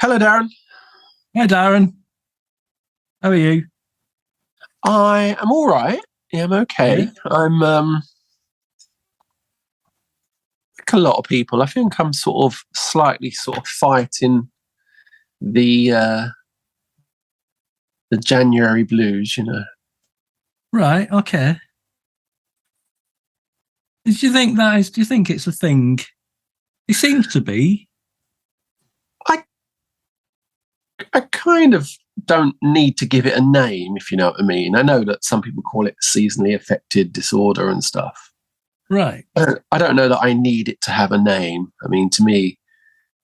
Hello, Darren. Hi, Darren. How are you? I am all right. Yeah, I'm okay. Yeah. I'm like a lot of people. I think I'm slightly fighting the the January blues. Right. Okay. Do you think that is? Do you think it's a thing? It seems to be. I I kind of don't need to give it a name, if you know what I mean. I know that some people call it seasonally affected disorder and stuff. Right. I don't know that I need it to have a name. I mean, to me,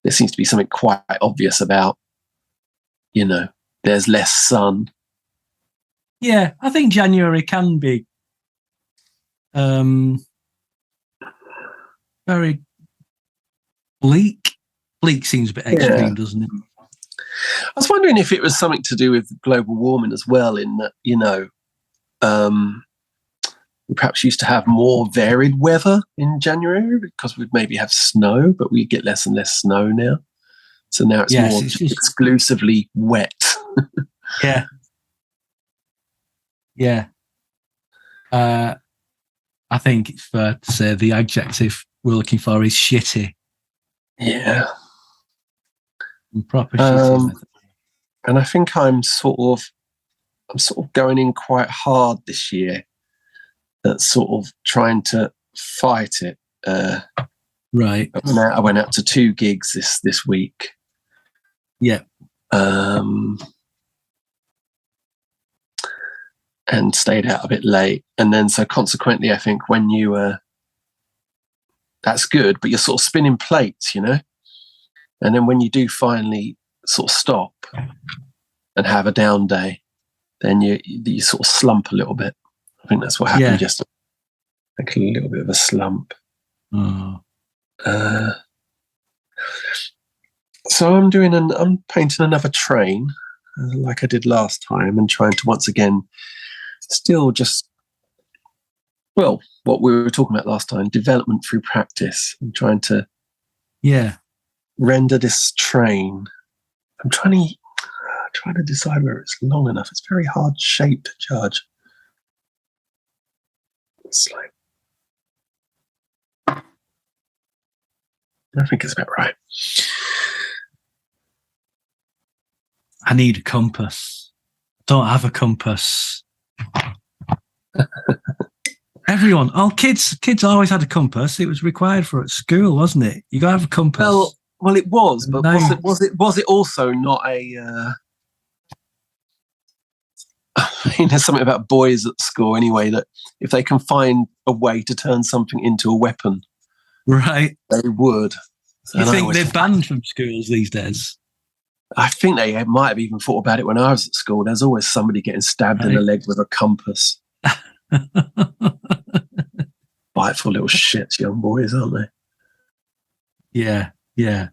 there seems to be something quite obvious about, there's less sun. Yeah, I think January can be very bleak. Bleak seems a bit extreme, doesn't it? I was wondering if it was something to do with global warming as well, in that, we perhaps used to have more varied weather in January because we'd maybe have snow, but we get less and less snow now. So now it's more it's just exclusively wet. Yeah. Yeah. I think it's fair to say the adjective we're looking for is shitty. Yeah. Proper shitty. And I think I'm sort of going in quite hard this year at sort of trying to fight it. Right. I went out to 2 gigs this week. Yeah. And stayed out a bit late. And then so consequently, I think when you that's good, but you're sort of spinning plates, And then when you do finally sort of stop and have a down day, then you sort of slump a little bit. I think that's what happened just like a little bit of a slump. Oh. So I'm painting another train like I did last time and trying to once again still just, well, what we were talking about last time, development through practice. I'm trying to render this train. I'm trying to decide whether it's long enough. It's very hard shape to judge. It's like, I think it's about right. I need a compass. Don't have a compass. Everyone, kids always had a compass. It was required for at school, wasn't it? You got to have a compass. Well, it was, but was it also not a? There's something about boys at school anyway that if they can find a way to turn something into a weapon, right, they would. You think they're banned from schools these days? I think they might have even thought about it when I was at school. There's always somebody getting stabbed in the leg with a compass. Spiteful little shits, young boys, aren't they? Yeah, yeah.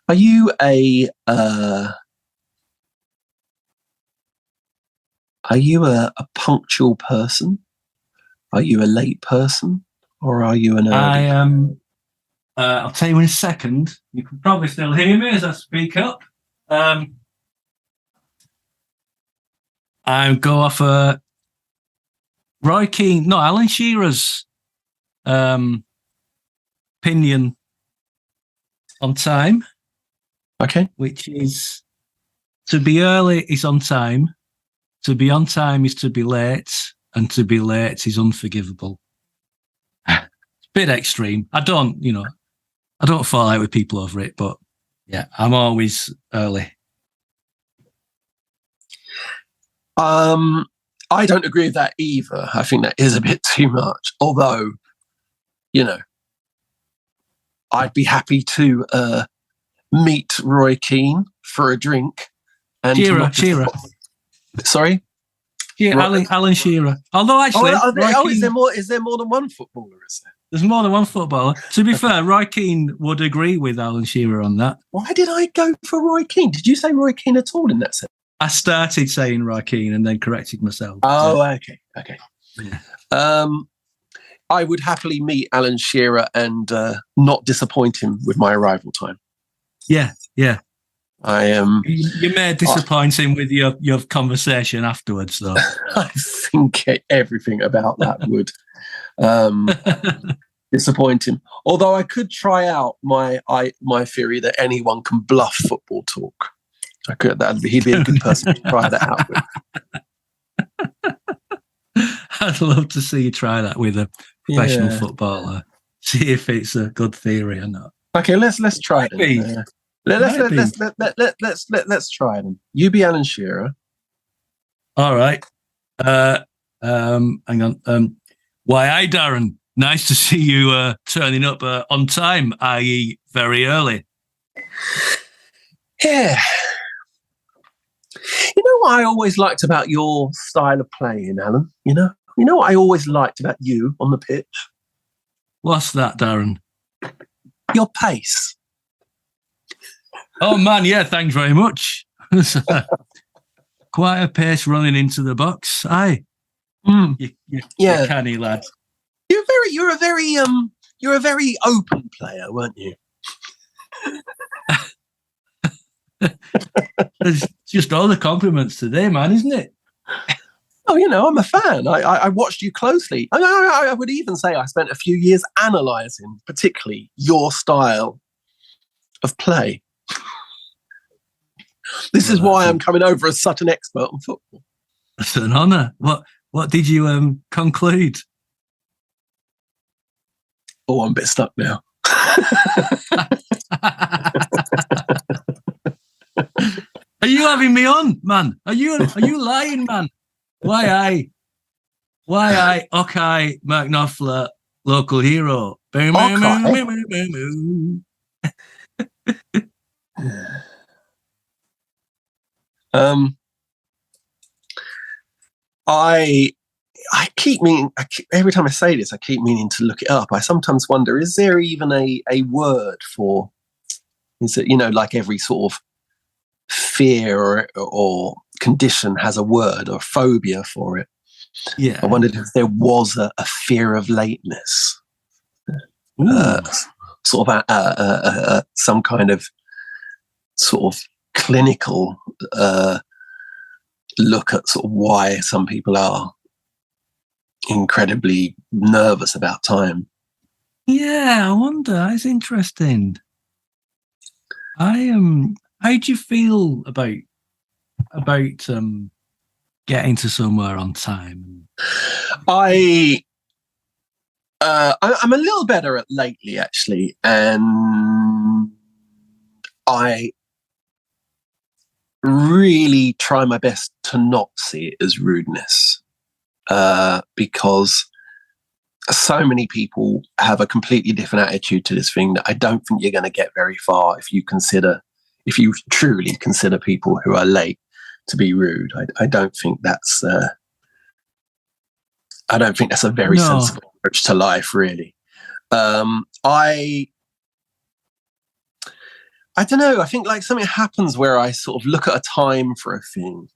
Are you a punctual person? Are you a late person, or are you an early? I am. I'll tell you in a second. You can probably still hear me as I speak up. I go off Roy Keane, no, Alan Shearer's opinion on time. Okay. Which is to be early is on time, to be on time is to be late, and to be late is unforgivable. It's a bit extreme. I don't fall out with people over it, but yeah, I'm always early. I don't agree with that either. I think that is a bit too much. Although, I'd be happy to meet Roy Keane for a drink. And Shearer. Sorry? Yeah, Alan Shearer. Although actually, is there more than one footballer? Is there? There's more than one footballer. To be fair, Roy Keane would agree with Alan Shearer on that. Why did I go for Roy Keane? Did you say Roy Keane at all in that sense? I started saying Roy Keane and then corrected myself. Oh, okay. Yeah. I would happily meet Alan Shearer and not disappoint him with my arrival time. Yeah. I am. You may disappoint him with your conversation afterwards, though. I think everything about that would disappoint him. Although I could try out my theory that anyone can bluff football talk. I could. He'd be a good person to try that out with. I'd love to see you try that with a professional footballer. See if it's a good theory or not. Okay, let's try it. Let's try it. You be Alan Shearer. All right. Hang on. Why, hi, Darren. Nice to see you turning up on time, i.e., very early. Yeah. You know what I always liked about your style of playing, Alan? You know what I always liked about you on the pitch? What's that, Darren? Your pace. Oh, man, yeah, thanks very much. Quite a pace running into the box. Aye. You're canny, lad. You're a very open player, weren't you? It's just all the compliments today, man, isn't it? Oh, I'm a fan. I watched you closely. I would even say I spent a few years analysing, particularly your style of play. This is why I'm coming over as such an expert on football. It's an honour. What did you conclude? Oh, I'm a bit stuck now. Are you having me on, man? Are you lying, man? Why I? Okay, Mark Knopfler, local hero. I keep meaning. Every time I say this, I keep meaning to look it up. I sometimes wonder: is there even a word for? Is it like every sort of fear or condition has a word or phobia for it? Yeah. I wondered if there was a fear of lateness, sort of some kind of sort of clinical look at sort of why some people are incredibly nervous about time. Yeah, I wonder. It's interesting. How do you feel about getting to somewhere on time? I'm a little better at lately, actually, and I really try my best to not see it as rudeness, because so many people have a completely different attitude to this thing that I don't think you're going to get very far if you truly consider people who are late to be rude. I don't think that's a very sensible approach to life, really. I don't know. I think like something happens where I sort of look at a time for a thing,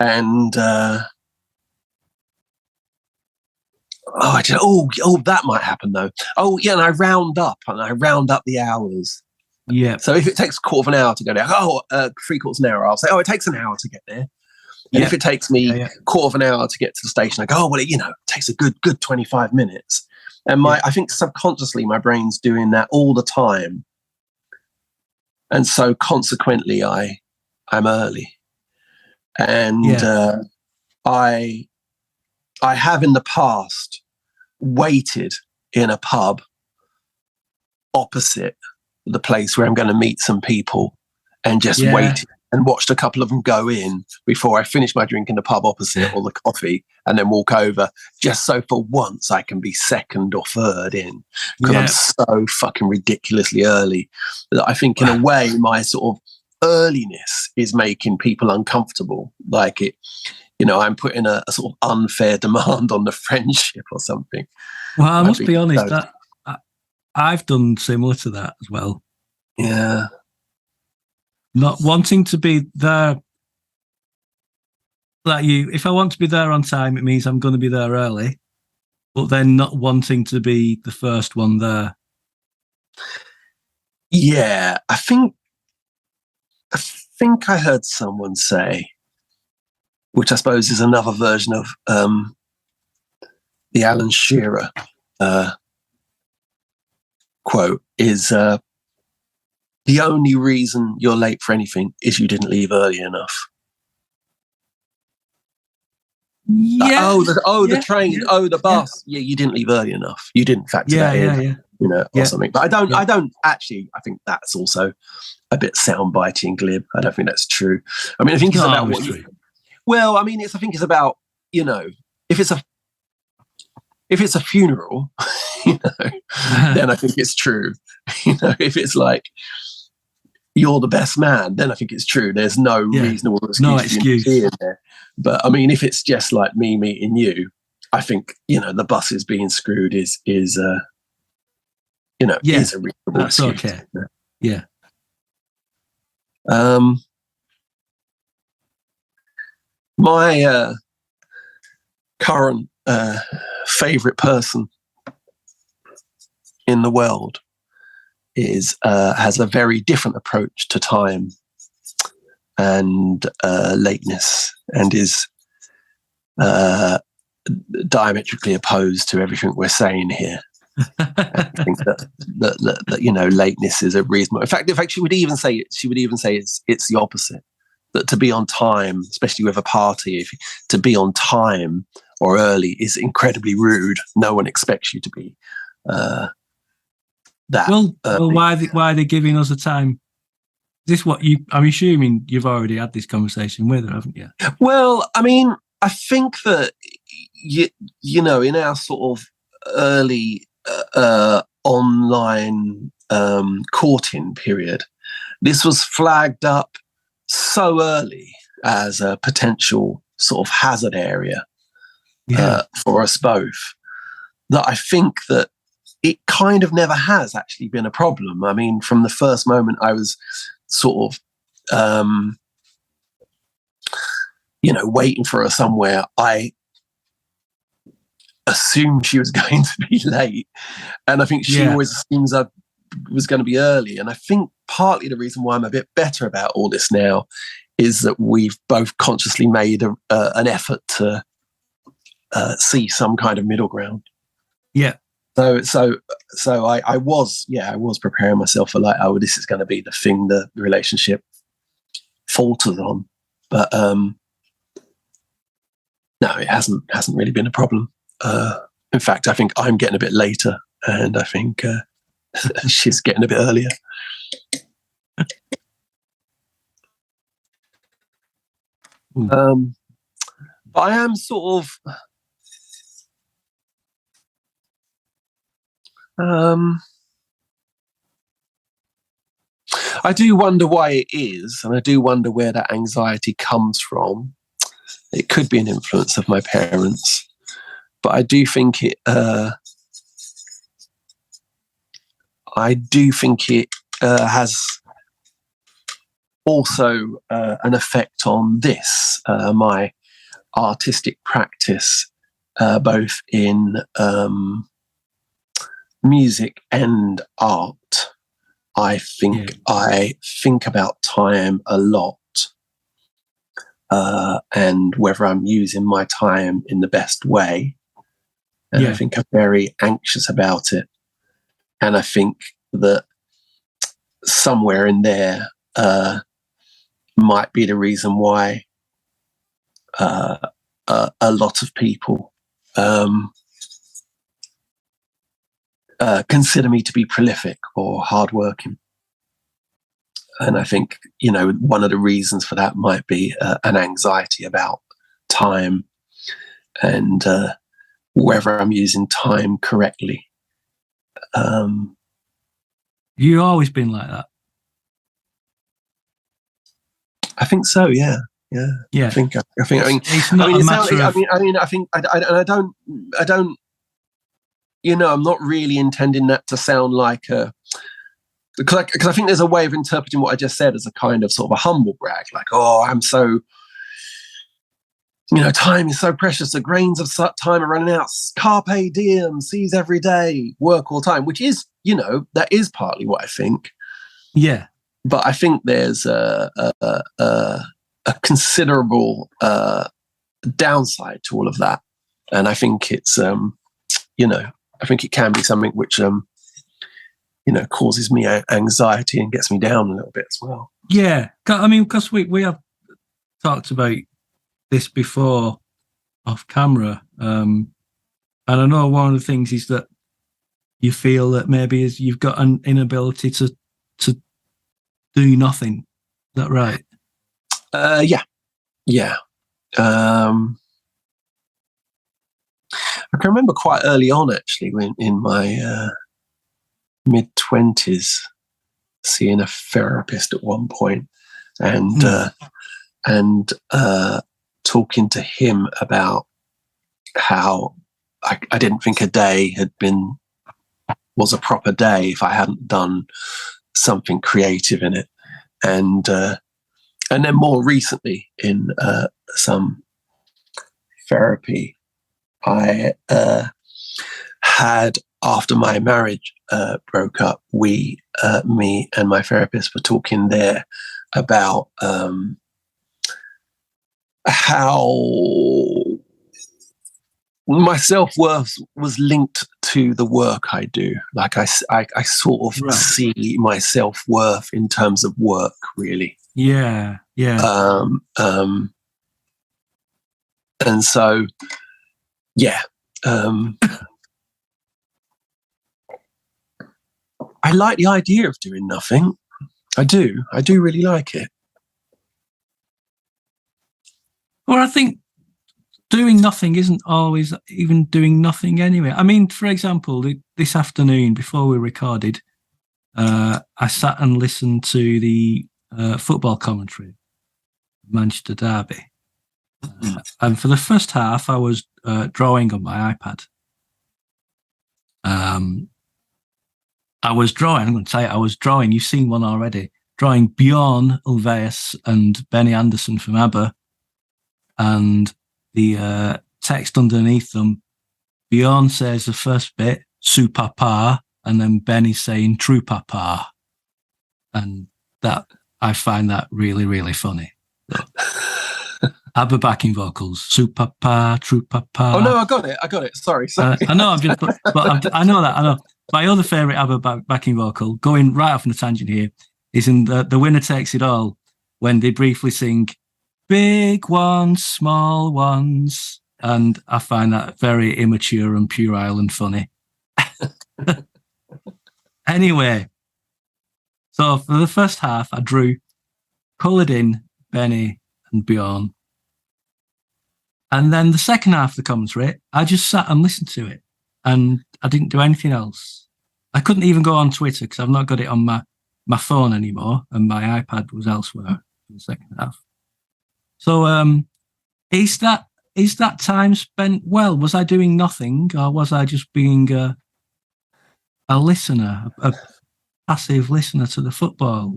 and that might happen though. Oh yeah, and I round up the hours. Yeah. So if it takes a quarter of an hour to go there, 3/4 of an hour, I'll say, it takes an hour to get there. And if it takes me quarter of an hour to get to the station, I go, it takes a good 25 minutes. And I think subconsciously my brain's doing that all the time. And so consequently I'm early. And I have in the past waited in a pub opposite the place where I'm going to meet some people and just waited and watched a couple of them go in before I finish my drink in the pub opposite or the coffee and then walk over, just so for once I can be second or third in, because I'm so fucking ridiculously early that I think in a way my sort of earliness is making people uncomfortable. Like it, I'm putting a sort of unfair demand on the friendship or something. Well, I must be honest, that I've done similar to that as well. Yeah. Not wanting to be there. Like if I want to be there on time, it means I'm going to be there early. but then not wanting to be the first one there. Yeah, I think I heard someone say, which I suppose is another version of the Alan Shearer quote, is the only reason you're late for anything is you didn't leave early enough. Yeah. The train. Oh, the bus. Yeah, you didn't leave early enough. You didn't factor that in. Or something. But I don't actually. I think that's also a bit soundbitey and glib. I don't think that's true. I mean, I think it's about what you. Well, I mean, I think it's about, if it's a funeral, then I think it's true. If it's like you're the best man, then I think it's true. There's no reasonable excuse for being there. But I mean, if it's just like me meeting you, I think the bus is being screwed is a reasonable that's excuse. Okay. Yeah. My current favorite person in the world has a very different approach to time and lateness, and is diametrically opposed to everything we're saying here. I think that lateness is a reasonable. In fact, she would even say it's the opposite. That to be on time, especially with a party, to be on time or early is incredibly rude. No one expects you to be that. Well, why are they giving us a time? Is this what I'm assuming you've already had this conversation with her, haven't you? Well, I mean, I think that in our sort of early online courting period, this was flagged up so early as a potential sort of hazard area for us both, that I think that it kind of never has actually been a problem. I mean, from the first moment I was sort of, waiting for her somewhere, I assumed she was going to be late. And I think she always assumes I was going to be early. And I think partly the reason why I'm a bit better about all this now is that we've both consciously made an effort to see some kind of middle ground. Yeah. So I was preparing myself for like, oh, this is going to be the thing the relationship falters on. But no, it hasn't really been a problem. In fact, I think I'm getting a bit later, and I think she's getting a bit earlier. I am sort of I do wonder why it is, and I do wonder where that anxiety comes from. It could be an influence of my parents, but I do think it has also an effect on this, my artistic practice, both in music and art. I think about time a lot, and whether I'm using my time in the best way. And I think I'm very anxious about it. And I think that somewhere in there might be the reason why a lot of people consider me to be prolific or hardworking. And I think, one of the reasons for that might be an anxiety about time and whether I'm using time correctly. You've always been like that? I think so. Yeah. I think. It's not a matter of. I don't. I'm not really intending that to sound like a. Because I think there's a way of interpreting what I just said as a kind of sort of a humble brag, like, oh, I'm so time is so precious. The grains of time are running out. Carpe diem, seize every day, work all time, which is, that is partly what I think. Yeah. But I think there's a considerable downside to all of that. And I think it's, I think it can be something which, causes me anxiety and gets me down a little bit as well. Yeah. I mean, because we have talked about this before off camera. And I know one of the things is that you feel that maybe you've got an inability to do nothing. Is that right? Yeah. I can remember quite early on, actually, when in my mid-20s, seeing a therapist at one point, and talking to him about how I didn't think a day was a proper day if I hadn't done something creative in it, and then more recently in some therapy, I had, after my marriage broke up, me and my therapist were talking there about how my self-worth was linked to the work I do. Like I sort of see my self-worth in terms of work, really. Yeah. And so, yeah. I like the idea of doing nothing. I do really like it. Well, I think doing nothing isn't always even doing nothing anyway. I mean, for example, this afternoon before we recorded, I sat and listened to the football commentary, Manchester Derby. And for the first half, I was drawing on my iPad. I was drawing, I'm going to say it, I was drawing, you've seen one already, drawing Bjorn Ulvaeus and Benny Andersson from ABBA. And the text underneath them, Bjorn says the first bit, "Su papa," and then Benny's saying "True papa," and that I find that really, really funny. ABBA backing vocals, "Su papa, true papa." Oh no, I got it. Sorry. I know, I know that. I know. My other favourite ABBA backing vocal, going right off on a tangent here, is in the Winner Takes It All, when they briefly sing "Big ones, small ones," and I find that very immature and puerile and funny. Anyway, so for the first half, I coloured in Benny and Bjorn. And then the second half of the commentary, I just sat and listened to it, and I didn't do anything else. I couldn't even go on Twitter because I've not got it on my phone anymore, and my iPad was elsewhere for the second half. So is that time spent well? Was I doing nothing, or was I just being a listener, a passive listener to the football?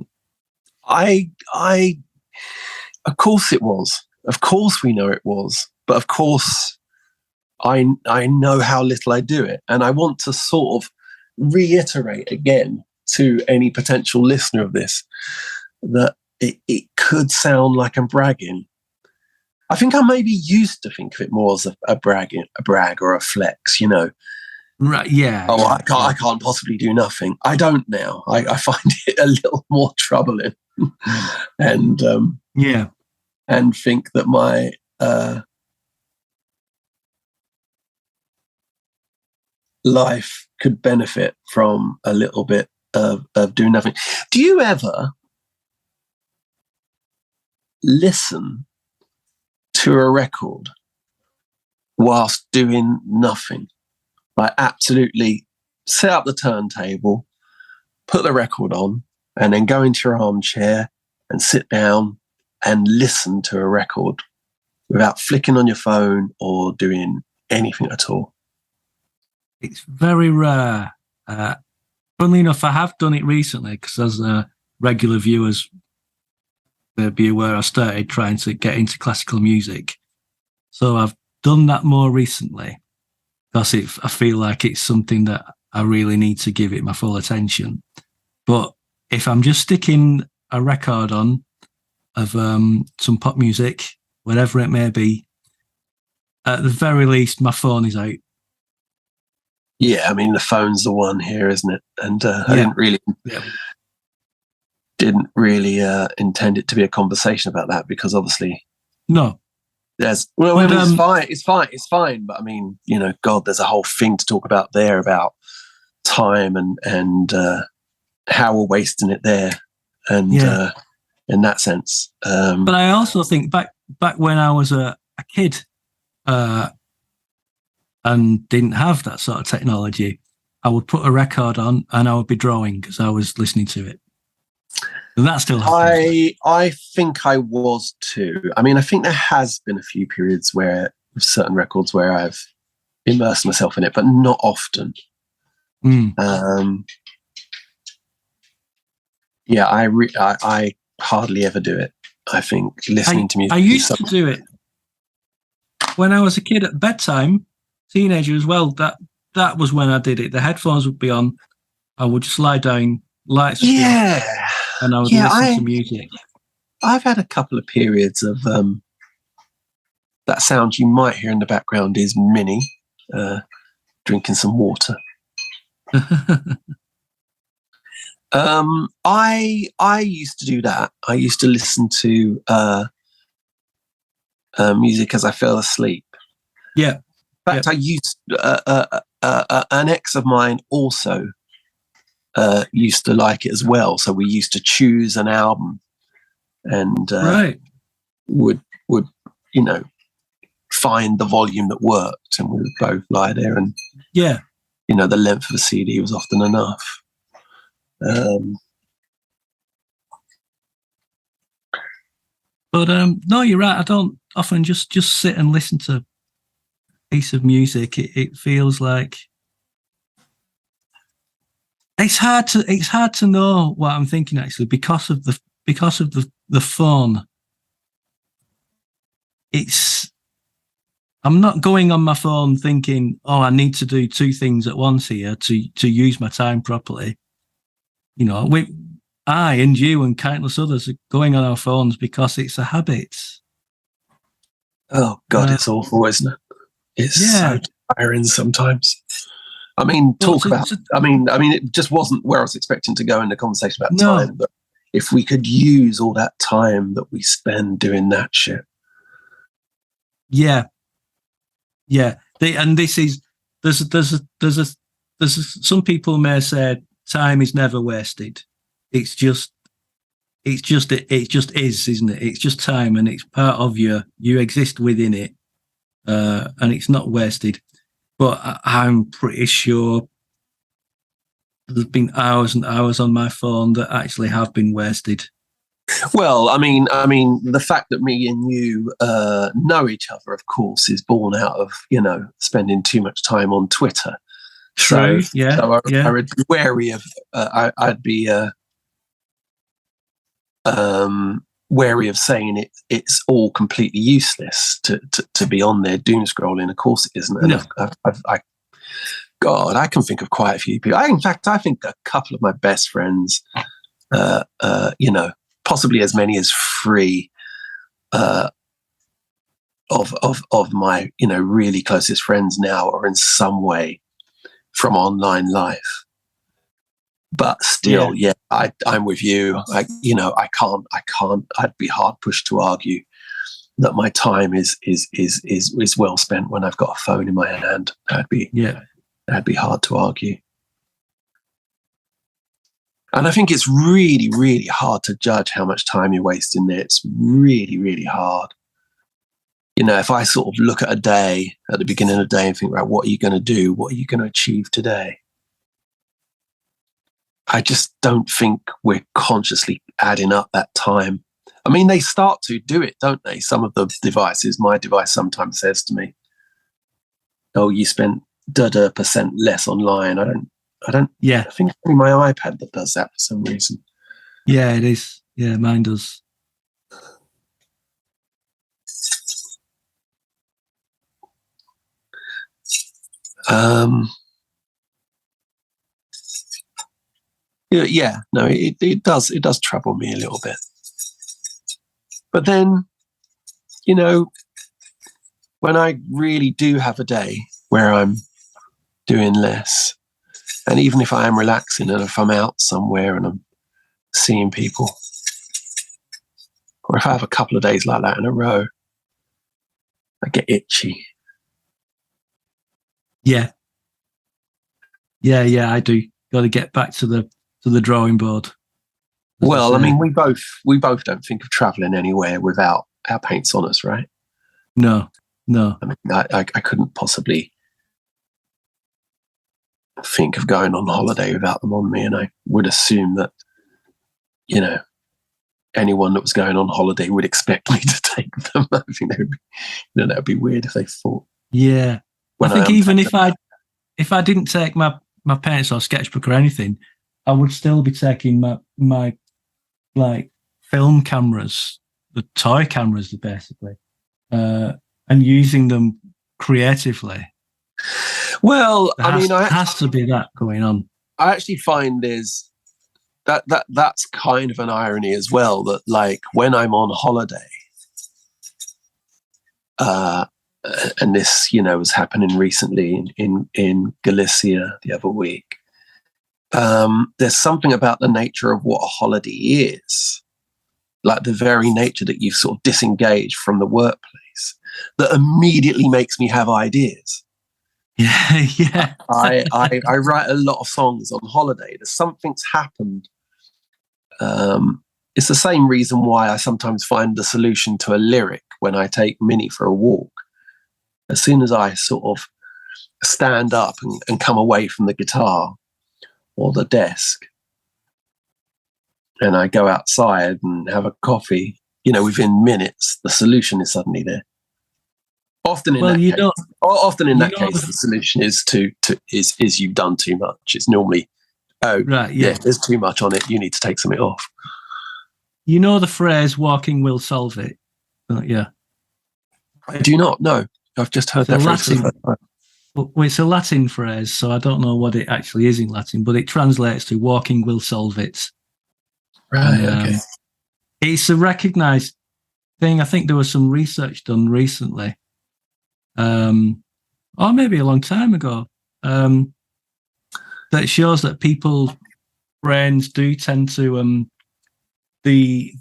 Of course it was. Of course we know it was. But of course I know how little I do it. And I want to sort of reiterate again to any potential listener of this that it could sound like I'm bragging. I think I maybe used to think of it more as a brag or a flex, Right, yeah. Oh, I can't possibly do nothing. I don't now. I find it a little more troubling. And and think that my life could benefit from a little bit of doing nothing. Do you ever listen to a record whilst doing nothing? Like absolutely set up the turntable, put the record on, and then go into your armchair and sit down and listen to a record without flicking on your phone or doing anything at all? It's very rare. Funnily enough, I have done it recently because as regular viewers, they'll be aware I started trying to get into classical music. So I've done that more recently because I feel like it's something that I really need to give it my full attention. But if I'm just sticking a record on of some pop music, whatever it may be, at the very least, my phone is out. Yeah, I mean, the phone's the one here, isn't it? And I didn't really intend it to be a conversation about that, because obviously no. There's I mean, it's fine. But I mean, God, there's a whole thing to talk about there about time and how we're wasting it there, and in that sense. But I also think back when I was a kid and didn't have that sort of technology, I would put a record on and I would be drawing because I was listening to it. And that still happens. I think I was too. I mean, I think there has been a few periods where, with certain records, where I've immersed myself in it, but not often. Yeah, I hardly ever do it. I think listening to music. I used to do it when I was a kid at bedtime, teenager as well. That was when I did it. The headphones would be on. I would just lie down, lights would be off, and I would listen to music. I've had a couple of periods of that sound you might hear in the background is Minnie drinking some water. I used to do that. I used to listen to music as I fell asleep. Yeah. In fact, I used an ex of mine also used to like it as well. So we used to choose an album and would find the volume that worked, and we would both lie there, and the length of a CD was often enough. But no, you're right. I don't often just sit and listen to a piece of music. It feels like it's hard to know what I'm thinking actually because of the phone. I'm not going on my phone thinking, oh, I need to do two things at once here to use my time properly. I and you and countless others are going on our phones because it's a habit. Oh God, it's awful, isn't it? It's so tiring sometimes. I mean, it just wasn't where I was expecting to go in the conversation about time. But if we could use all that time that we spend doing that shit. Yeah. There's some people may say time is never wasted. It just is, isn't it? It's just time, and it's part of you exist within it, and it's not wasted. But I'm pretty sure there's been hours and hours on my phone that actually have been wasted. Well, I mean, the fact that me and you know each other, of course, is born out of spending too much time on Twitter. True. So I would be wary of. I'd be wary of saying it's all completely useless to be on there doom scrolling. Of course, it isn't. And I can think of quite a few people. I think a couple of my best friends, possibly as many as 3 of my really closest friends now are in some way from online life. But still, I'm with you. I can't. I'd be hard pushed to argue that my time is well spent when I've got a phone in my hand. That'd be hard to argue. And I think it's really, really hard to judge how much time you're wasting there. It's really, really hard. If I sort of look at a day at the beginning of the day and think, right, what are you going to do? What are you going to achieve today? I just don't think we're consciously adding up that time. I mean, they start to do it, don't they? Some of the devices, my device sometimes says to me, oh, you spent %, less online. I don't. Yeah, I think it's only my iPad that does that for some reason. Yeah, it is. Yeah, mine does. Yeah, no, it does trouble me a little bit. But then, you know, when I really do have a day where I'm doing less, and even if I am relaxing and if I'm out somewhere and I'm seeing people, or if I have a couple of days like that in a row, I get itchy. Yeah, I do. Got to get back to the drawing board. Well, I mean, we both don't think of traveling anywhere without our paints on us, right? No. I mean, I couldn't possibly think of going on holiday without them on me, and I would assume that, you know, anyone that was going on holiday would expect me to take them. I think that would be weird if they thought. Yeah, I think even if I didn't take my paints or sketchbook or anything, I would still be taking my like film cameras, the toy cameras, basically, and using them creatively. Well, has to be that going on. I actually find there's that's kind of an irony as well, that like when I'm on holiday, and this, you know, was happening recently in Galicia the other week. There's something about the nature of what a holiday is, like the very nature that you've sort of disengaged from the workplace, that immediately makes me have ideas. Yeah. I write a lot of songs on holiday. There's something's happened. It's the same reason why I sometimes find the solution to a lyric when I take Minnie for a walk. As soon as I sort of stand up and come away from the guitar or the desk, and I go outside and have a coffee, you know, within minutes, the solution is suddenly there. Often in that case, the solution is you've done too much. It's normally, there's too much on it. You need to take something off. You know the phrase "walking will solve it." Yeah, I do not know. I've just heard that phrase. Well, it's a Latin phrase, so I don't know what it actually is in Latin, but it translates to "walking will solve it." Right. Okay. It's a recognised thing. I think there was some research done recently, or maybe a long time ago, that shows that people's brains do tend to the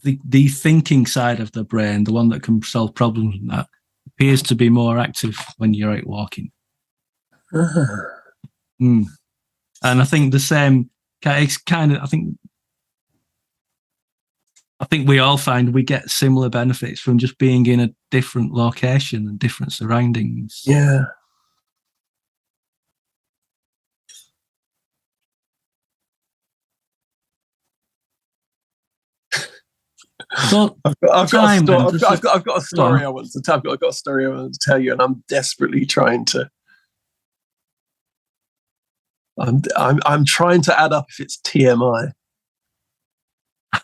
thinking side of the brain, the one that can solve problems, and that appears to be more active when you're out walking. And I think the same. It's kind of. I think we all find we get similar benefits from just being in a different location and different surroundings. Yeah. So I've got a story I want to tell. I've got a story I want to tell you, and I'm desperately trying to. I'm trying to add up if it's TMI.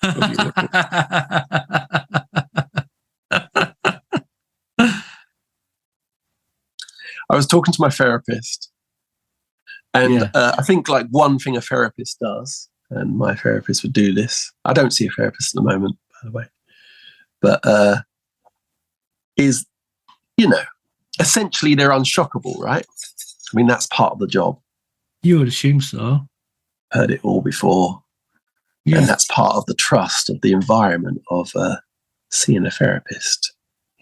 I was talking to my therapist, and I think like one thing a therapist does, and my therapist would do this. I don't see a therapist at the moment, by the way, but is, you know, essentially they're unshockable, right? I mean, that's part of the job. You would assume so. Heard it all before. Yeah. And that's part of the trust of the environment of seeing a therapist.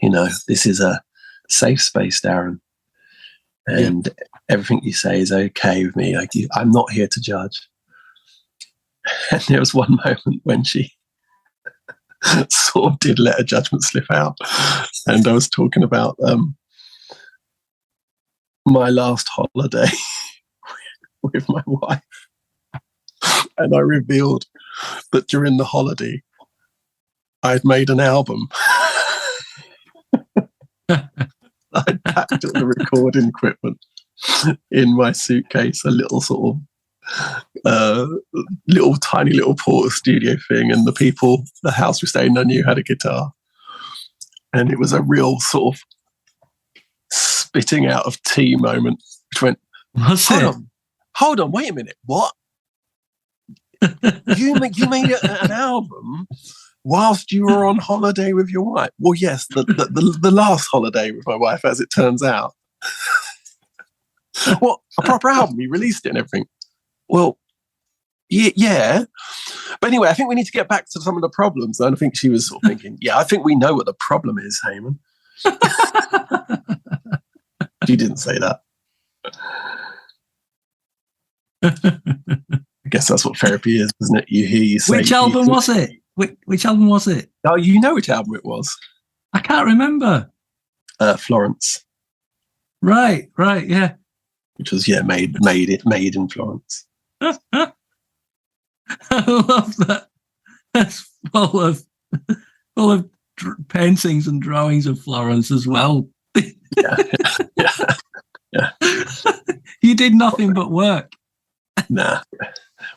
You know, this is a safe space, Darren. And everything you say is okay with me. Like, I'm not here to judge. And there was one moment when she sort of did let a judgment slip out. And I was talking about my last holiday with my wife. And I revealed that during the holiday, I'd made an album. I'd packed all the recording equipment in my suitcase, a little sort of tiny little portable studio thing, and the house we stayed in, I knew had a guitar. And it was a real sort of spitting out of tea moment, which went, Was it? Hold on, wait a minute. What? you made an album whilst you were on holiday with your wife? Well, yes, the last holiday with my wife, as it turns out. What, a proper album? You released it and everything. Well, yeah. But anyway, I think we need to get back to some of the problems. And I think she was sort of thinking, yeah, I think we know what the problem is, Hayman. She didn't say that. I guess that's what therapy is, isn't it? You hear you say. Which album was it? Which album was it? Oh, you know which album it was. I can't remember. Florence. Right, yeah. Which was made in Florence. I love that. That's full of paintings and drawings of Florence as well. Yeah. You did nothing but work. Nah.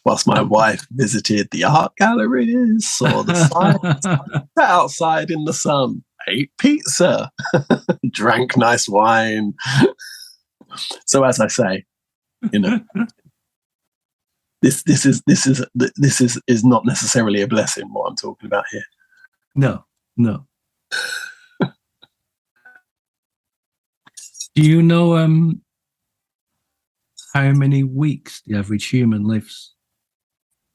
Whilst my wife visited the art galleries, saw the sights, sat outside in the sun, ate pizza, drank nice wine. So as I say, this is not necessarily a blessing. What I'm talking about here. No. Do you know how many weeks the average human lives?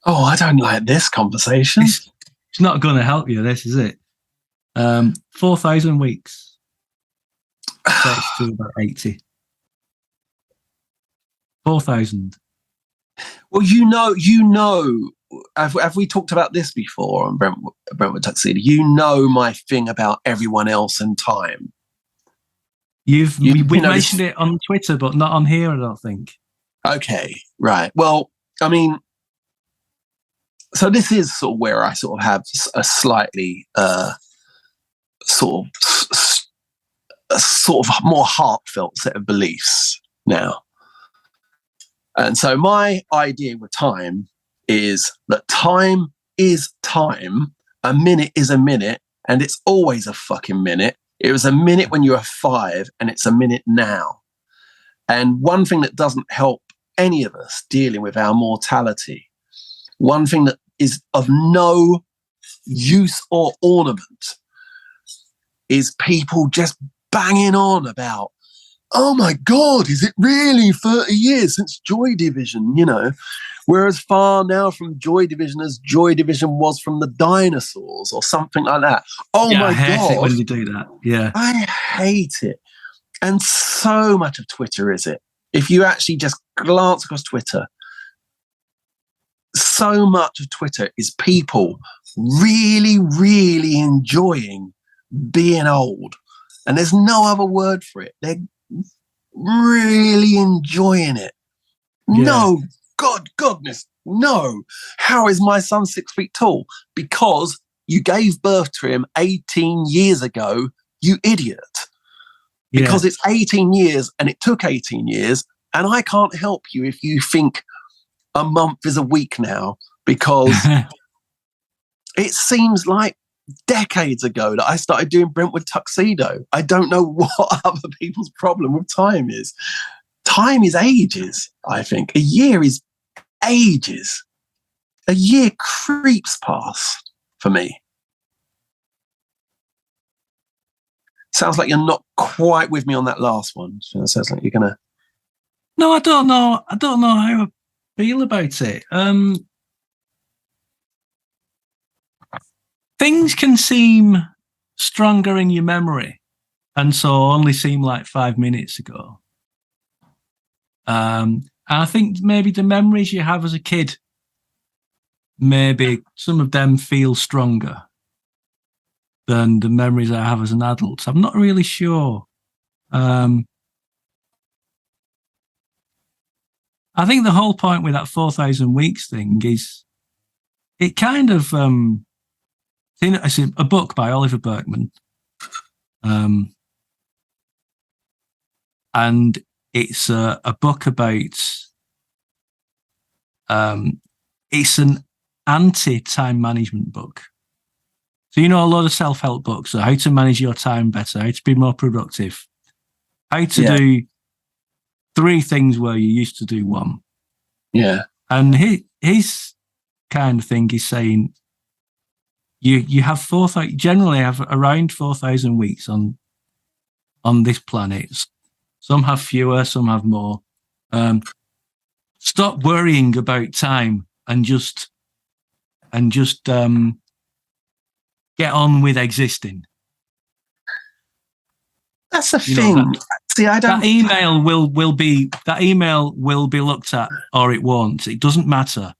Oh, I don't like this conversation. It's not going to help you, this, is it? 4,000 weeks. Takes to about 80. 4,000. Well, have we talked about this before on Brentwood Tuxedo? You know my thing about everyone else and time. We've mentioned it on Twitter, but not on here, I don't think. Okay, right. Well, I mean, so this is sort of where I sort of have a slightly sort of more heartfelt set of beliefs now. And so my idea with time is that time is time. A minute is a minute, and it's always a fucking minute. It was a minute when you were 5, and it's a minute now. And one thing that doesn't help any of us dealing with our mortality, one thing that is of no use or ornament, is people just banging on about, oh my God, is it really 30 years since Joy Division? We're as far now from Joy Division as Joy Division was from the dinosaurs or something like that. Oh my God. I hate it when you do that. Yeah. I hate it. And so much of Twitter is it. If you actually just glance across Twitter, so much of Twitter is people really, really enjoying being old. And there's no other word for it. They're really enjoying it. Yeah. No, goodness, no. How is my son 6 feet tall? Because you gave birth to him 18 years ago, you idiot. Because it's 18 years and it took 18 years. And I can't help you if you think a month is a week now, because it seems like decades ago that I started doing Brentwood Tuxedo. I don't know what other people's problem with time is. Time is ages, I think. A year is ages. A year creeps past for me. Sounds like you're not quite with me on that last one. So it sounds like you're going to... No, I don't know. I don't know how I feel about it. Things can seem stronger in your memory, and so only seem like 5 minutes ago. And I think maybe the memories you have as a kid, maybe some of them feel stronger than the memories I have as an adult. So I'm not really sure. I think the whole point with that 4,000 weeks thing is it kind of... it's a book by Oliver Berkman. And it's a book about... it's an anti-time management book. So, a lot of self-help books are how to manage your time better, how to be more productive, how to do 3 things where you used to do 1. Yeah. And his kind of thing is saying you have 4,000, generally have around 4,000 weeks on this planet. Some have fewer, some have more. Stop worrying about time and just get on with existing. That's the thing. See, I don't. That email will be looked at, or it won't. It doesn't matter.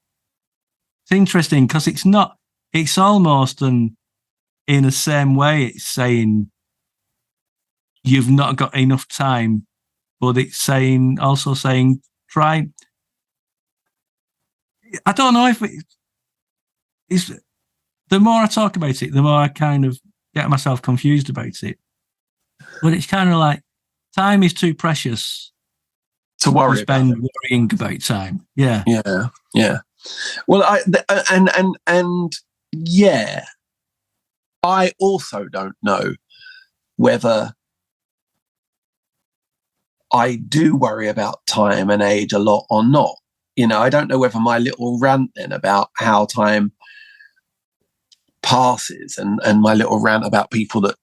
It's interesting because it's not. It's almost in the same way. It's saying you've not got enough time, but it's also saying try. I don't know if it's. The more I talk about it, the more I kind of get myself confused about it. But it's kind of like time is too precious to worry about worrying about time. Yeah. Well, yeah, I also don't know whether I do worry about time and age a lot or not. I don't know whether my little rant then about how time passes and my little rant about people that,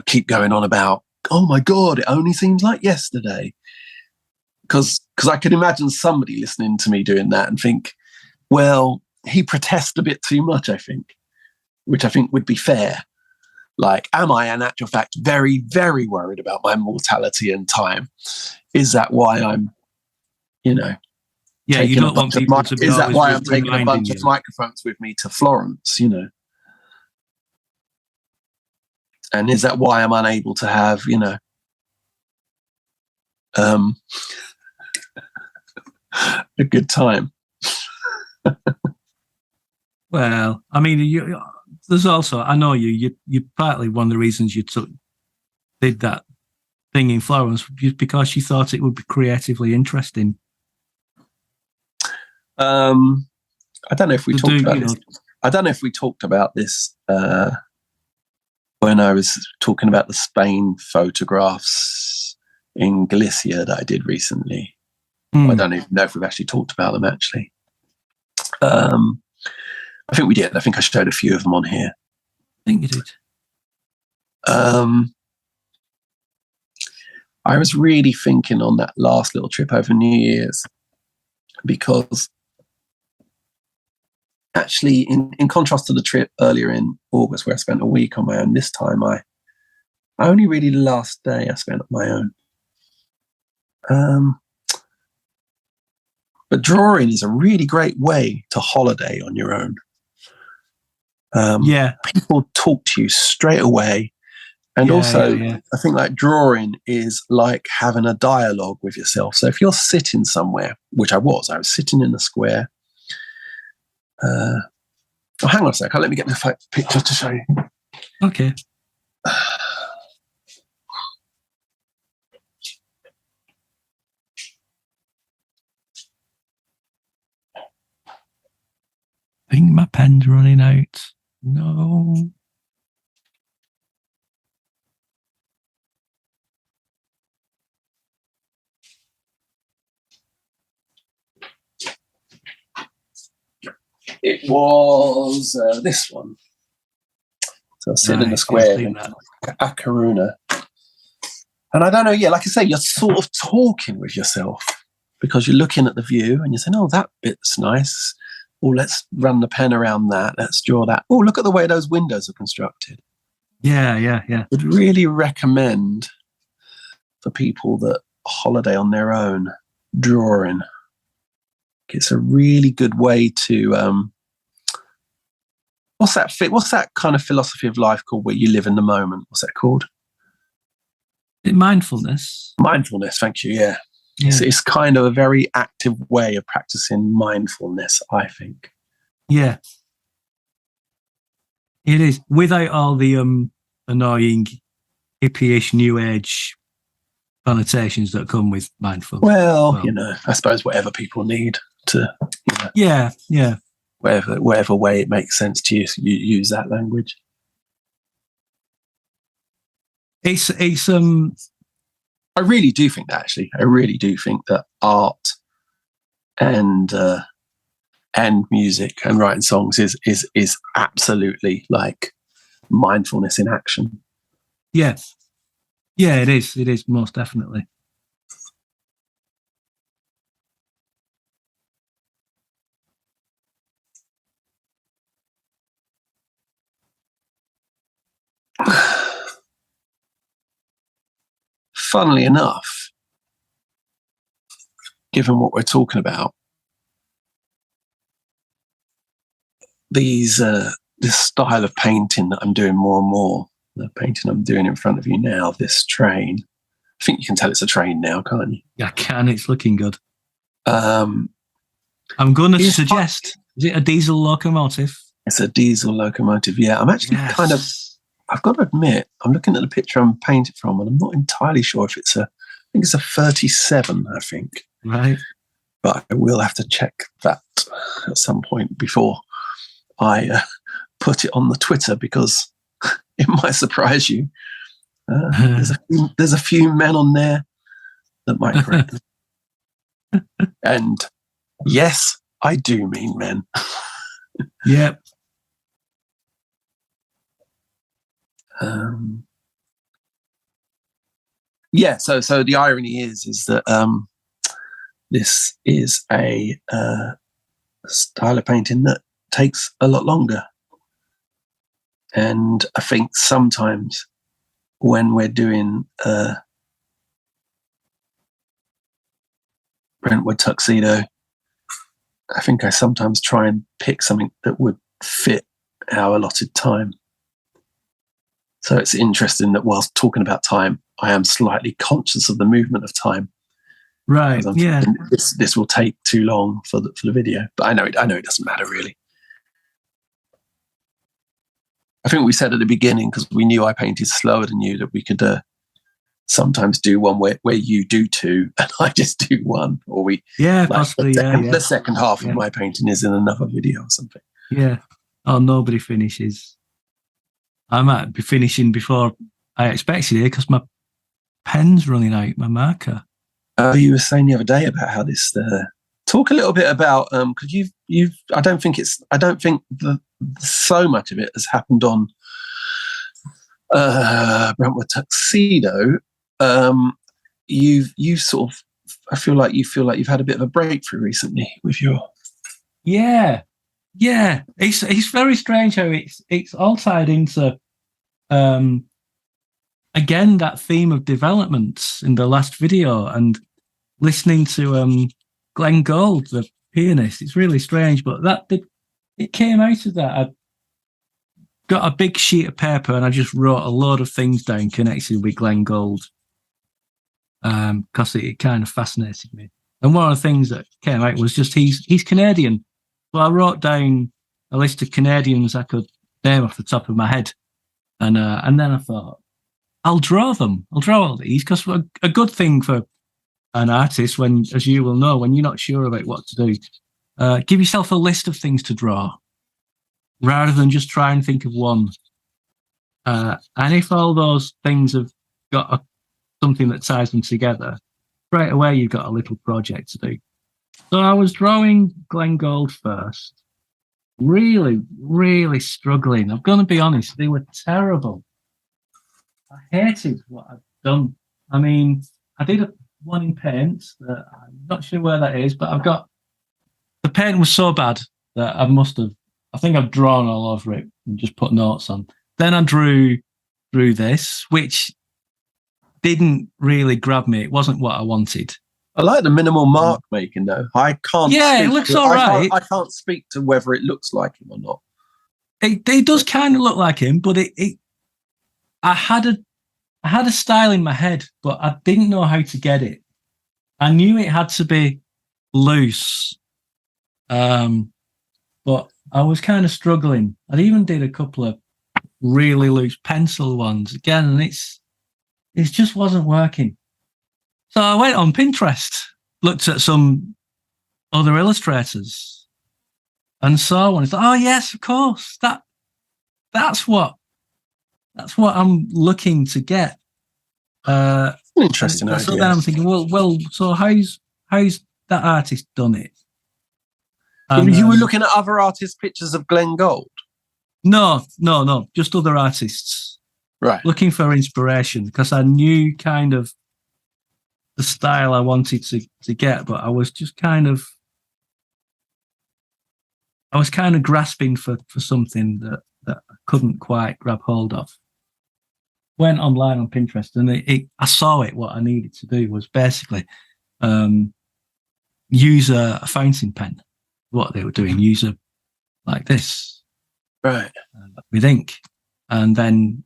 keep going on about, oh my God, it only seems like yesterday. Because I could imagine somebody listening to me doing that and think, well, he protests a bit too much, I think, which I think would be fair. Like, am I in actual fact very, very worried about my mortality and time? Is that why I'm, Yeah, you don't want people to be. Is that why I'm taking a bunch of microphones with me to Florence? And is that why I'm unable to have, a good time? Well, I mean, there's also, I know you partly one of the reasons you did that thing in Florence because you thought it would be creatively interesting. I don't know if we talked about this. I don't know if we talked about this when I was talking about the Spain photographs in Galicia that I did recently. I don't even know if we've actually talked about them, actually. I think we did. I think I showed a few of them on here. I think you did. I was really thinking on that last little trip over New Year's because actually, in contrast to the trip earlier in August where I spent a week on my own, this time I only really the last day I spent on my own. But drawing is a really great way to holiday on your own. People talk to you straight away. And I think like drawing is like having a dialogue with yourself. So if you're sitting somewhere, which I was sitting in the square. Hang on a sec. Let me get my picture to show you. Okay. I think my pen's running out. No. It was this one. So I was sitting in the square in A Coruña. And I don't know, like I say, you're sort of talking with yourself because you're looking at the view and you're saying, oh, that bit's nice. Oh, let's run the pen around that. Let's draw that. Oh, look at the way those windows are constructed. Yeah. Would really recommend for people that holiday on their own drawing. It's a really good way to what's that kind of philosophy of life called where you live in the moment? What's that called? Mindfulness. Mindfulness, thank you. Yeah. It's kind of a very active way of practicing mindfulness, I think. Yeah. It is, without all the annoying hippie-ish new age connotations that come with mindfulness. Well, I suppose whatever people need to Yeah. whatever way it makes sense to you use that language. It's I really do think that, actually. I really do think that art and music and writing songs is absolutely like mindfulness in action. Yeah. Yeah, it is. It is, most definitely. Funnily enough, given what we're talking about, this style of painting that I'm doing more and more, the painting I'm doing in front of you now, this train, I think you can tell it's a train now, can't you? Yeah, I can. It's looking good. I'm going to suggest, is it a diesel locomotive? It's a diesel locomotive, yeah. I'm actually I've got to admit, I'm looking at the picture I'm painted from, and I'm not entirely sure if I think it's a 37, I think. Right. But I will have to check that at some point before I put it on the Twitter, because it might surprise you. There's a few men on there that might correct me. And yes, I do mean men. Yep. Yeah, so the irony is that this is a style of painting that takes a lot longer. And I think sometimes when we're doing Brentwood Tuxedo, I think I sometimes try and pick something that would fit our allotted time. So it's interesting that whilst talking about time, I am slightly conscious of the movement of time. Right. Yeah. This will take too long for the video, but I know it doesn't matter really. I think we said at the beginning, because we knew I painted slower than you, that we could sometimes do one where you do two and I just do one, or possibly. The second half of my painting is in another video or something. Yeah. Oh, nobody finishes. I might be finishing before I expected it because my pen's running out, my marker. You were saying the other day about how this. Talk a little bit about because you've. I don't think so much of it has happened on Brentwood Tuxedo. You sort of. I feel like you've had a bit of a breakthrough recently with your. Yeah. It's very strange how it's all tied into again that theme of development in the last video, and listening to Glenn Gould, the pianist. It's really strange, but it came out of that. I got a big sheet of paper and I just wrote a load of things down connected with Glenn Gould because it kind of fascinated me. And one of the things that came out was just he's Canadian. So I wrote down a list of Canadians I could name off the top of my head, and then I thought, I'll draw them. I'll draw all these, because a good thing for an artist, when, as you will know, when you're not sure about what to do, give yourself a list of things to draw rather than just try and think of one. And if all those things have got something that ties them together, right away you've got a little project to do. So I was drawing Glenn Gould first. Really, really struggling. I'm going to be honest, they were terrible. I hated what I'd done. I mean, I did one in paint that I'm not sure where that is, but the paint was so bad that I think I've drawn all over it and just put notes on. Then I drew this, which didn't really grab me. It wasn't what I wanted. I like the minimal mark making though. I can't. Yeah, it looks all right. I can't speak to whether it looks like him or not. It does kind of look like him, but I had a style in my head, but I didn't know how to get it. I knew it had to be loose, but I was kind of struggling. I even did a couple of really loose pencil ones again, and it just wasn't working. So I went on Pinterest, looked at some other illustrators, and saw one. I thought, oh yes, of course, that's what I'm looking to get. An interesting idea. So then I'm thinking, well, so how's that artist done it? And, you were looking at other artists' pictures of Glenn Gould? No, just other artists. Right. Looking for inspiration because I knew kind of the style I wanted to get, but I was just kind of grasping for something that I couldn't quite grab hold of. Went online on Pinterest and I saw it. What I needed to do was basically use a fountain pen. What they were doing, use a like this, right, with ink, and then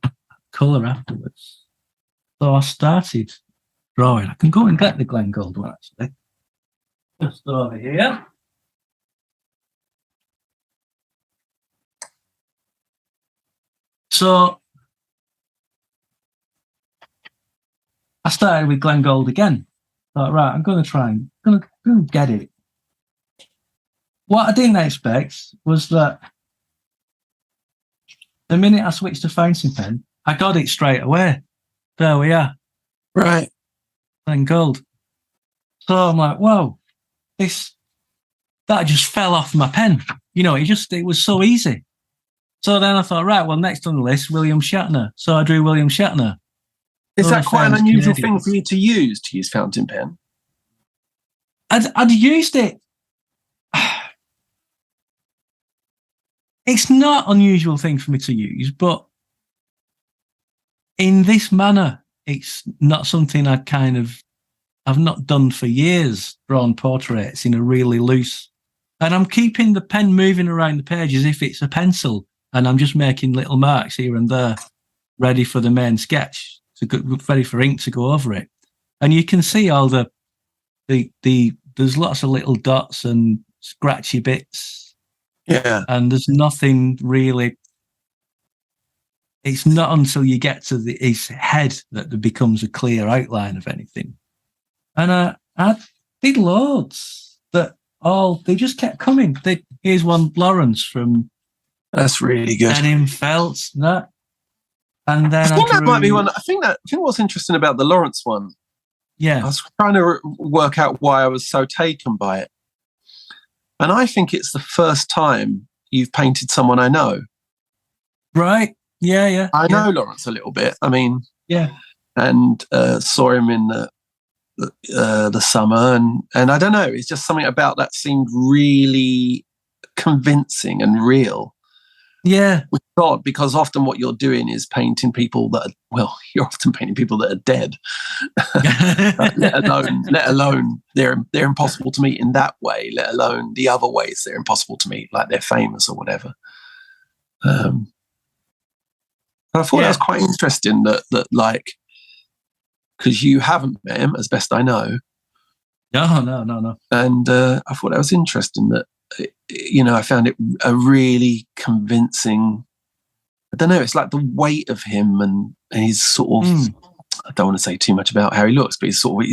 colour afterwards. So I started drawing. I can go and get the Glenn Gould one actually. Just over here. So I started with Glenn Gould again. Thought, right, I'm going to get it. What I didn't expect was that the minute I switched to fountain pen, I got it straight away. There we are. Right. Glenn Gould. So I'm like, whoa, that just fell off my pen. It was so easy. So then I thought, right, well, next on the list, William Shatner. So I drew William Shatner. Is that quite an unusual thing for you to use fountain pen? I'd used it. It's not an unusual thing for me to use, but in this manner, it's not something I've not done for years, drawn portraits in a really loose. And I'm keeping the pen moving around the page as if it's a pencil, and I'm just making little marks here and there, ready for the main sketch, ready for ink to go over it. And you can see all there's lots of little dots and scratchy bits. Yeah. And there's nothing really. It's not until you get to his head that there becomes a clear outline of anything. And I did loads they just kept coming. Here's one, Lawrence from. That's really good. Denim felt that. And then I think that might be one. I think what's interesting about the Lawrence one. Yeah. I was trying to work out why I was so taken by it. And I think it's the first time you've painted someone I know. Right. Yeah. I know Lawrence a little bit. I mean, yeah. And saw him in the summer. And I don't know, it's just something about that seemed really convincing and real. Yeah. Which is odd, because often what you're doing is painting people you're often painting people that are dead. let alone they're impossible to meet in that way, let alone the other ways they're impossible to meet, like they're famous or whatever. But I thought that was quite interesting that like, because you haven't met him, as best I know. No. And I thought that was interesting that, I found it a really convincing. I don't know. It's like the weight of him and he's sort of. I don't want to say too much about how he looks, but he's sort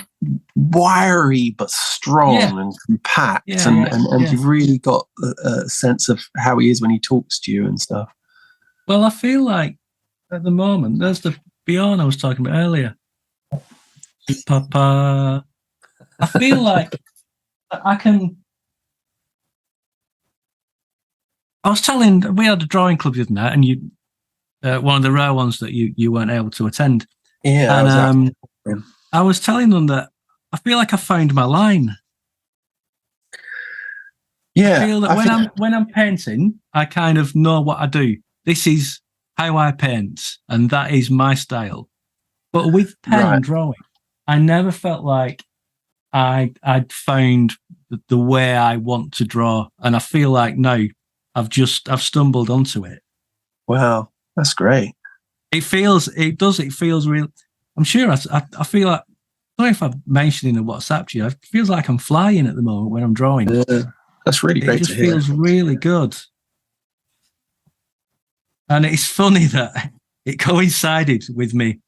of wiry but strong and compact, and you've really got a sense of how he is when he talks to you and stuff. Well, I feel like at the moment there's the Bjorn I was talking about earlier. Papa. I feel like I can. I was telling, we had a drawing club the other night, and you, one of the rare ones that you weren't able to attend. Yeah, and I was telling them that I feel like I found my line. Yeah, I feel that when I'm painting, I kind of know what I do. This is how I paint, and that is my style. But with pen drawing, I never felt like I'd found the way I want to draw, and I feel like now I've stumbled onto it. Wow, that's great. It feels real. I'm sure I feel like, I don't know if I'm mentioning the WhatsApp to you, it feels like I'm flying at the moment when I'm drawing. That's really great to hear. It just feels really good. And it's funny that it coincided with me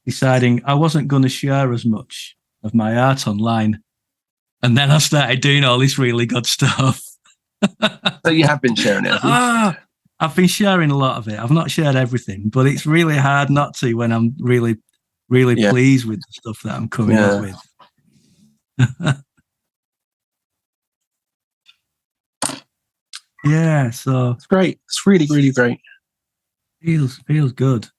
deciding I wasn't going to share as much of my art online. And then I started doing all this really good stuff. So you have been sharing it, have you? I've been sharing a lot of it. I've not shared everything, but it's really hard not to when I'm really, really pleased with the stuff that I'm coming up with. Yeah, so it's great. It's really, really great. Feels good.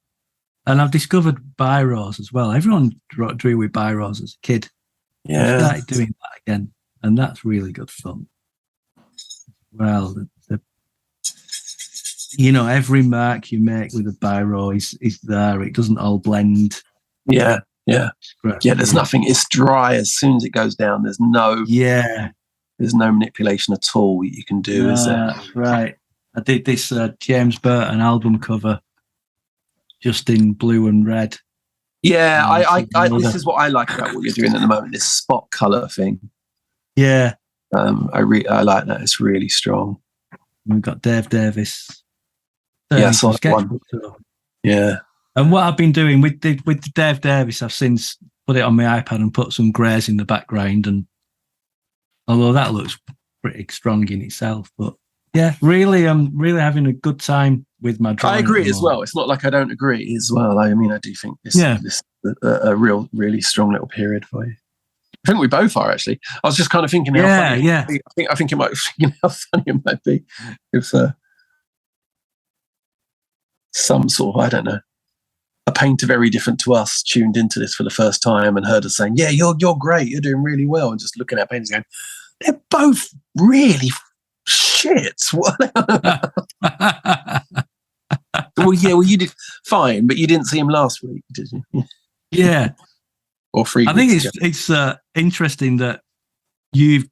And I've discovered biros as well. Everyone drew with biros as a kid. Yeah. I started doing that again, and that's really good fun. Well, every mark you make with a biro is there. It doesn't all blend. Yeah. There's nothing. It's dry as soon as it goes down. There's no manipulation at all you can do. Is there? That's right. I did this James Burton album cover just in blue and red. Yeah, I this is what I like about what you're doing at the moment, this spot color thing. Yeah. I like that. It's really strong. We've got Dave Davis. Yeah, I saw that one. Yeah. And what I've been doing with the Dave Davis, I've since put it on my iPad and put some greys in the background. And although that looks pretty strong in itself, but yeah, really, I'm really having a good time with my drawing. I agree as well. It's not like I don't agree as well. I mean, I do think this is a really strong little period for you. I think we both are, actually. I was just kind of thinking how funny. Yeah. I think it might. How funny it might be if some sort of, I don't know, a painter very different to us tuned into this for the first time and heard us saying, "Yeah, you're great. You're doing really well," and just looking at painters going, "They're both really shit." Well, you did fine, but you didn't see him last week, did you? Yeah. Or 3 weeks I think ago. it's interesting that you've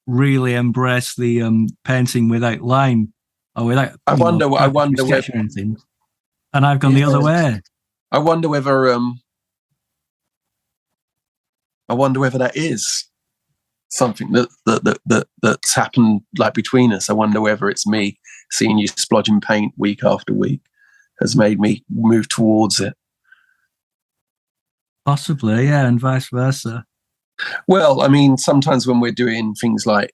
really embraced the painting without line or without. I wonder whether anything, and I've gone the other way. I wonder whether that is something that's happened like between us. I wonder whether it's me seeing you splodging paint week after week has made me move towards it. Possibly, yeah, and vice versa. Well, I mean, sometimes when we're doing things like,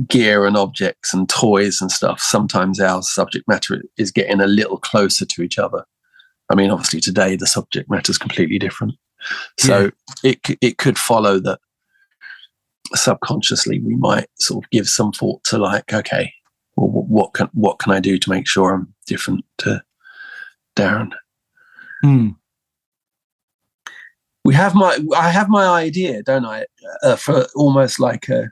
gear and objects and toys and stuff, sometimes our subject matter is getting a little closer to each other. I mean, obviously today the subject matter is completely different. So it could follow that subconsciously we might sort of give some thought to like, okay, well, what can I do to make sure I'm different to Darren? I have my idea, don't I, for almost like a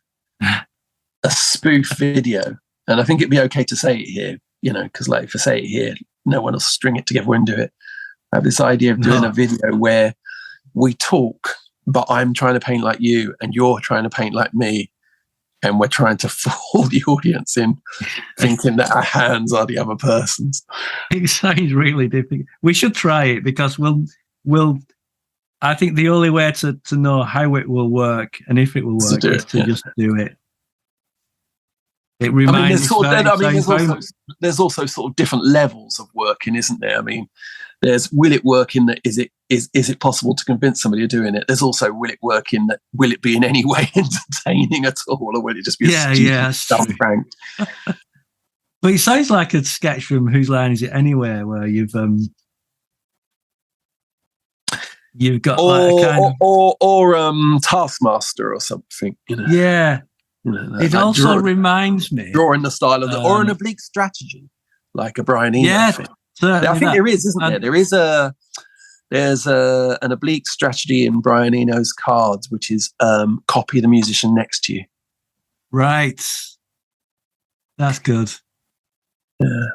spoof video, and I think it'd be okay to say it here, because like if I say it here, no one will string it together and do it. I have this idea of doing a video where we talk, but I'm trying to paint like you, and you're trying to paint like me, and we're trying to fool the audience in thinking that our hands are the other person's. It sounds really difficult. We should try it because we'll. I think the only way to know how it will work and if it will work is to just do it. It reminds there's also sort of different levels of working, isn't there? I mean, there's will it work in that is it possible to convince somebody of doing it? There's also will it work in that will it be in any way entertaining at all, or will it just be a stupid prank? But it sounds like a sketch from Whose Line Is It Anyway, where you've got or Taskmaster or something, Yeah. It also reminds me drawing the style of or an oblique strategy, like a Brian Eno thing. I think there is, isn't there? There's an oblique strategy in Brian Eno's cards, which is copy the musician next to you. Right. That's good. Yeah.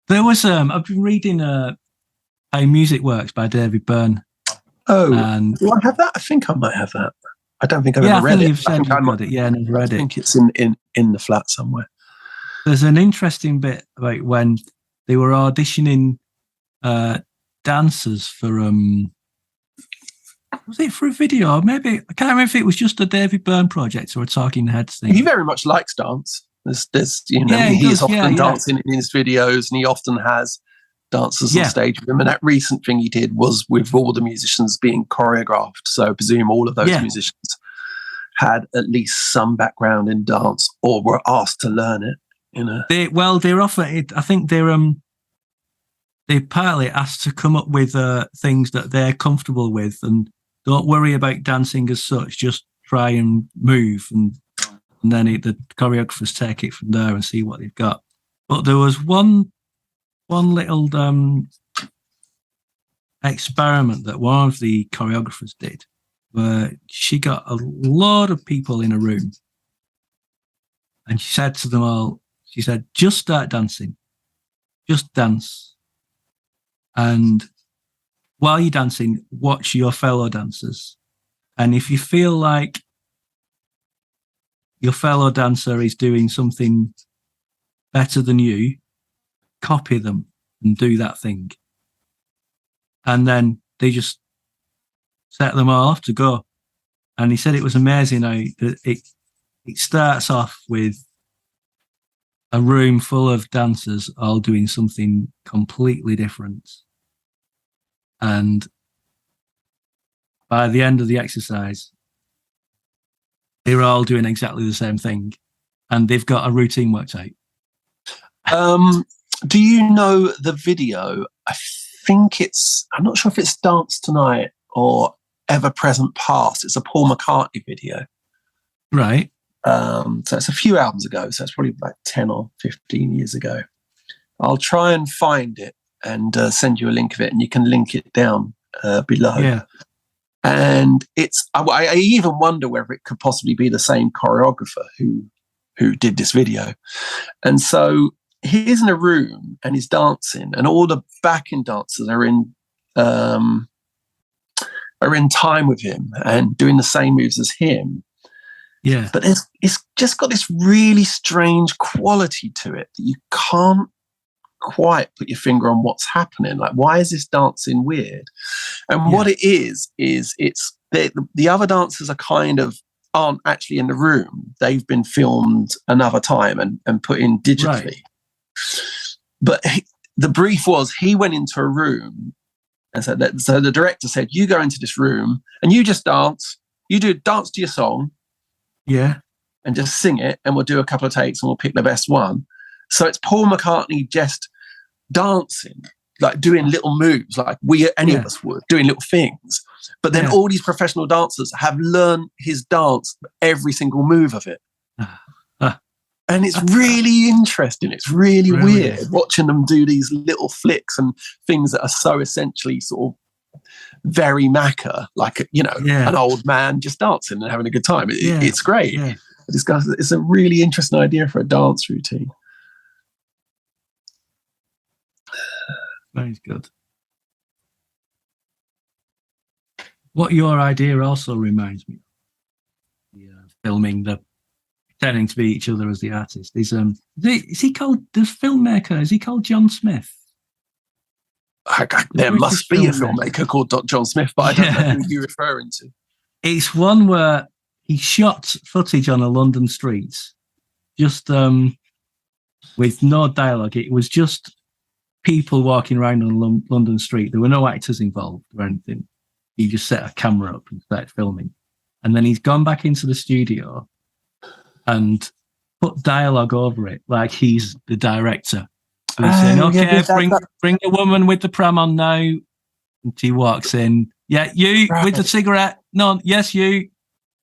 There was I've been reading How Music Works by David Byrne. Oh, do I have that? I think I might have that. I don't think I've ever read it. You've said you've got it. Yeah, never read it. I think it's in the flat somewhere. There's an interesting bit about when they were auditioning dancers for was it for a video? Or maybe I can't remember if it was just a David Byrne project or a Talking Heads thing. He very much likes dance. He's often dancing in his videos, and he often has dancers on stage with him. And that recent thing he did was with all the musicians being choreographed. So I presume all of those musicians had at least some background in dance or were asked to learn it. They're offered. I think they're partly asked to come up with things that they're comfortable with, and don't worry about dancing as such. Just try and move, and then the choreographers take it from there and see what they've got. But there was one little experiment that one of the choreographers did, where she got a lot of people in a room, and she said to them all, she said, "Just start dancing, just dance, and while you're dancing, watch your fellow dancers, and if you feel like your fellow dancer is doing something better than you, copy them and do that thing." And then they just set them all off to go. And he said it was amazing how it starts off with a room full of dancers all doing something completely different. And by the end of the exercise, they're all doing exactly the same thing. And they've got a routine worked out. Do you know the video? I'm not sure if it's Dance Tonight or Ever Present Past. It's a Paul McCartney video. Right. So it's a few albums ago. So it's probably like 10 or 15 years ago. I'll try and find it and send you a link of it, and you can link it down below. Yeah. And I even wonder whether it could possibly be the same choreographer who did this video. And so he's in a room and he's dancing, and all the backing dancers are in time with him and doing the same moves as him. Yeah. But it's just got this really strange quality to it that you can't quite put your finger on what's happening. Like, why is this dancing weird? And what it is it's the other dancers aren't actually in the room. They've been filmed another time and put in digitally. Right. But the brief was he went into a room and said that. So the director said, "You go into this room and you just dance. You dance to your song, and just sing it. And we'll do a couple of takes and we'll pick the best one." So it's Paul McCartney just dancing, like doing little moves, like any of us would, doing little things. But then all these professional dancers have learned his dance, every single move of it. And it's really interesting. It's really weird watching them do these little flicks and things that are so essentially sort of very Macca, like, an old man just dancing and having a good time. It's great. Yeah. It's a really interesting idea for a dance routine. Very good. What your idea also reminds me of, filming pretending to be each other as the artist. Is he called the filmmaker? Is he called John Smith? There must be a filmmaker called John Smith, but I don't know who you're referring to. It's one where he shot footage on a London street, just with no dialogue. It was just people walking around on a London street. There were no actors involved or anything. He just set a camera up and started filming. And then he's gone back into the studio and put dialogue over it, like he's the director. So he's saying, "Okay, bring the woman with the pram on now." And she walks in. "Yeah, you with the cigarette. No, yes, you.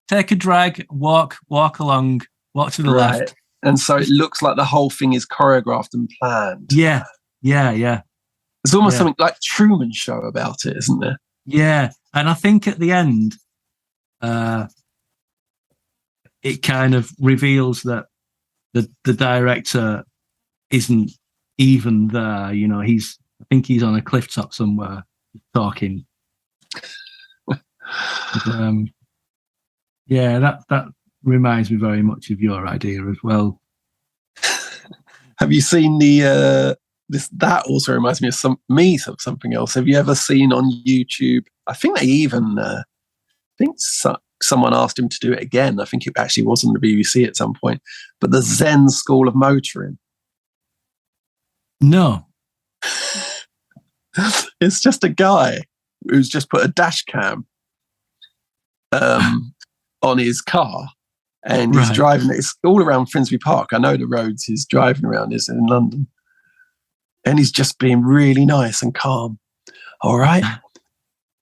Take a drag, walk along, walk to the left." And so it looks like the whole thing is choreographed and planned. Yeah. There's almost something like Truman Show about it, isn't there? Yeah. And I think at the end, it kind of reveals that the director isn't even there. I think he's on a cliff top somewhere talking. But, that reminds me very much of your idea as well. Have you seen that also reminds me of something else. Have you ever seen on YouTube? I think they even someone asked him to do it again. I think it actually was on the BBC at some point. But the Zen School of Motoring. No. It's just a guy who's just put a dash cam on his car, and he's Right. driving. It's all around Finsbury Park. I know the roads he's driving around is in London, and he's just being really nice and calm. All right.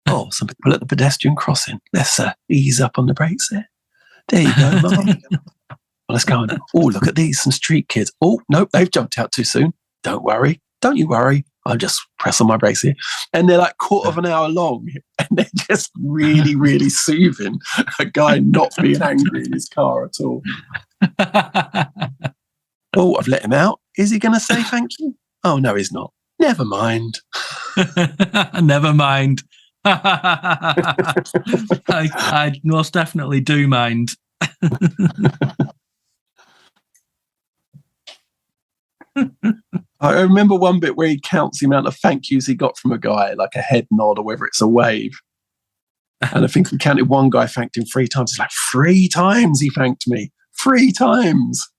Oh, some people at the pedestrian crossing. Let's ease up on the brakes there. There you go, Mum. Well, let's go on. Oh, look at these, some street kids. Oh, nope, they've jumped out too soon. Don't worry. Don't you worry. I'll just press on my brakes here. And they're like quarter of an hour long. And they're just really, really soothing a guy not being angry in his car at all. Oh, I've let him out. Is he going to say thank you? Oh, no, he's not. Never mind. Never mind. I most definitely do mind. I remember one bit where he counts the amount of thank yous he got from a guy, like a head nod or whether it's a wave. And I think he counted one guy thanked him 3 times. He's like, 3 times he thanked me. 3 times.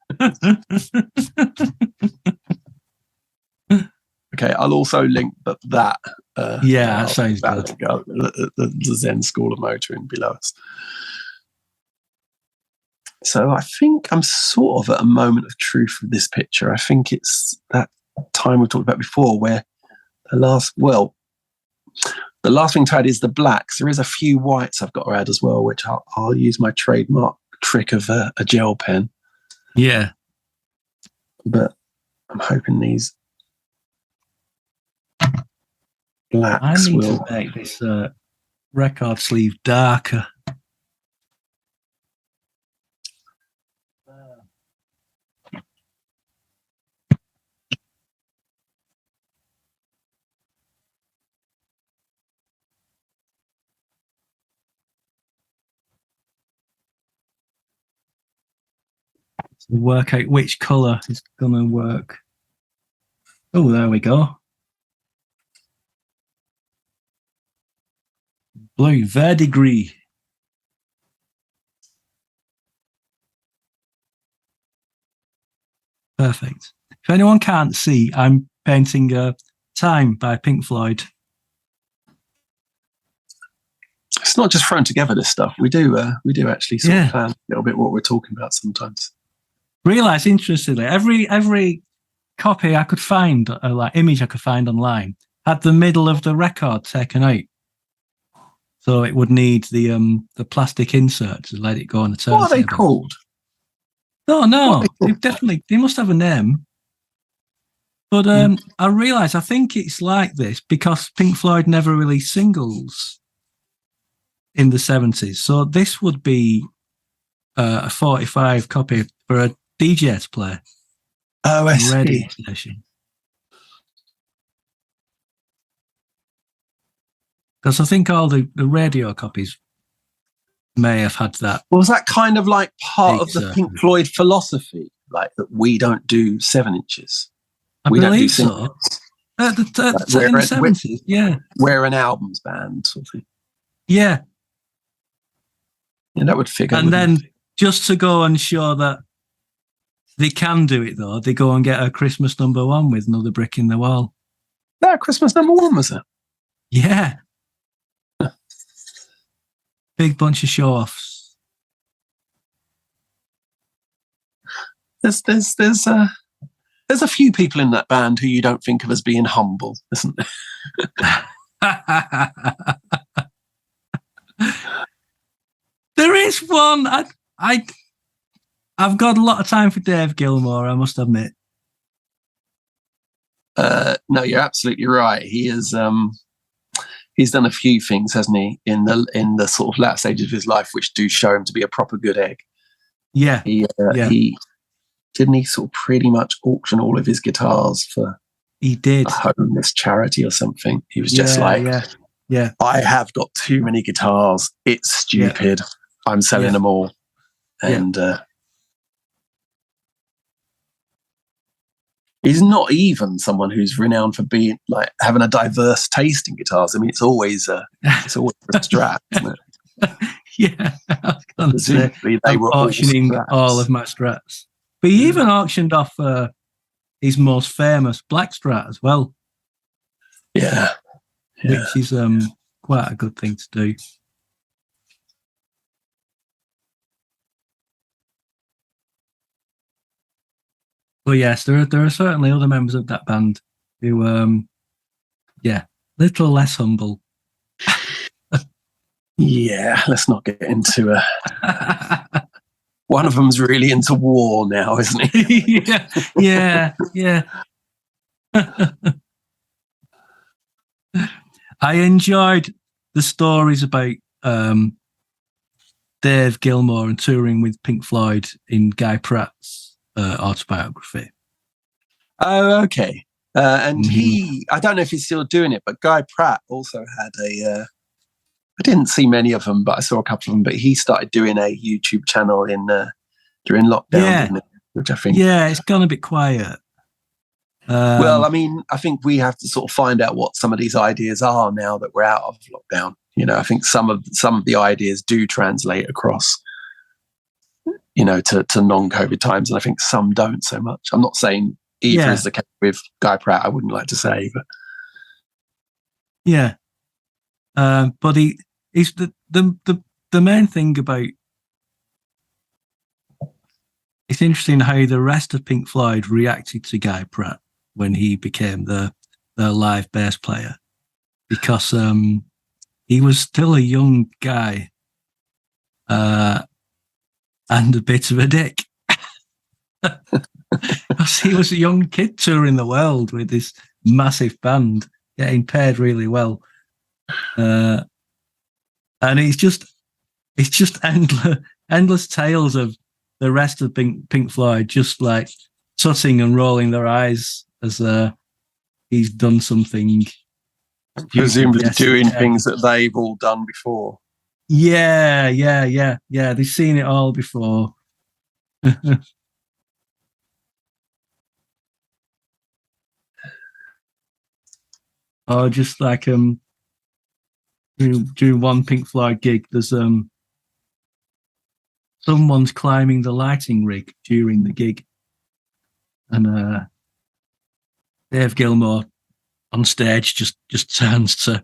Okay, I'll also link that. That sounds good. The Zen School of Motoring below us. So I think I'm sort of at a moment of truth with this picture. I think it's that time we talked about before where the last thing to add is the blacks. There is a few whites I've got to add as well, which I'll use my trademark trick of a gel pen. Yeah. But I'm hoping these blacks I need will to make this record sleeve darker. To work out which colour is going to work. Oh, there we go. Blue, verdigris. Perfect. If anyone can't see, I'm painting Time by Pink Floyd. It's not just thrown together, this stuff. We do actually sort of plan a little bit what we're talking about sometimes. Realise, interestingly, every copy I could find, like image I could find online, had the middle of the record taken out. So it would need the plastic insert to let it go on the turntable. What are they called? No, they must have a name. But I realise I think it's like this because Pink Floyd never released singles in the 70s. So this would be a 45 copy for a DJ to play. Oh, I see. Radio station. Because I think all the radio copies may have had that. Was that kind of like part of the Pink Floyd philosophy, like that we don't do 7 inches? We believe so. In the 70s, yeah. We're an albums band, sort of thing. Yeah. Yeah, that would figure. And then just to go and show that they can do it, though, they go and get a Christmas #1 with Another Brick in the Wall. That Christmas #1, was it? Yeah. Big bunch of show-offs. There's a few people in that band who you don't think of as being humble, isn't there? There is one. I've got a lot of time for Dave Gilmour, I must admit. No, you're absolutely right. He is. He's done a few things, hasn't he, in the sort of latter stages of his life, which do show him to be a proper good egg. Yeah. He didn't he sort of pretty much auction all of his guitars for a homeless charity or something. He was just yeah. I have got too many guitars. It's stupid. Yeah. I'm selling them all. And he's not even someone who's renowned for being like having a diverse taste in guitars. I mean, it's always a Strat, isn't it? Yeah, I was going to say, they were auctioning all of my Strats. But he even auctioned off his most famous black Strat as well. Yeah. Which is quite a good thing to do. But yes, there are certainly other members of that band who, little less humble. Yeah, let's not get into one of them's really into war now, isn't he? yeah. I enjoyed the stories about Dave Gilmour and touring with Pink Floyd in Guy Pratt's autobiography. Oh, okay. And I don't know if he's still doing it, but Guy Pratt also had I didn't see many of them, but I saw a couple of them, but he started doing a YouTube channel during lockdown, didn't it? Which I think... Yeah, it's gone a bit quiet. Well, I mean, I think we have to sort of find out what some of these ideas are now that we're out of lockdown. You know, I think some of the ideas do translate across, you know, to non-COVID times, and I think some don't so much. I'm not saying either is the case with Guy Pratt. I wouldn't like to say, but yeah. But he's the main thing about. It's interesting how the rest of Pink Floyd reacted to Guy Pratt when he became the live bass player, because he was still a young guy and a bit of a dick. Because he was a young kid touring the world with this massive band, getting paid really well, and it's just endless tales of the rest of Pink Floyd just like tutting and rolling their eyes as he's done something, presumably doing things that they've all done before. Yeah. They've seen it all before. Or just like during one Pink Floyd gig, there's someone's climbing the lighting rig during the gig, and Dave Gilmour on stage just turns to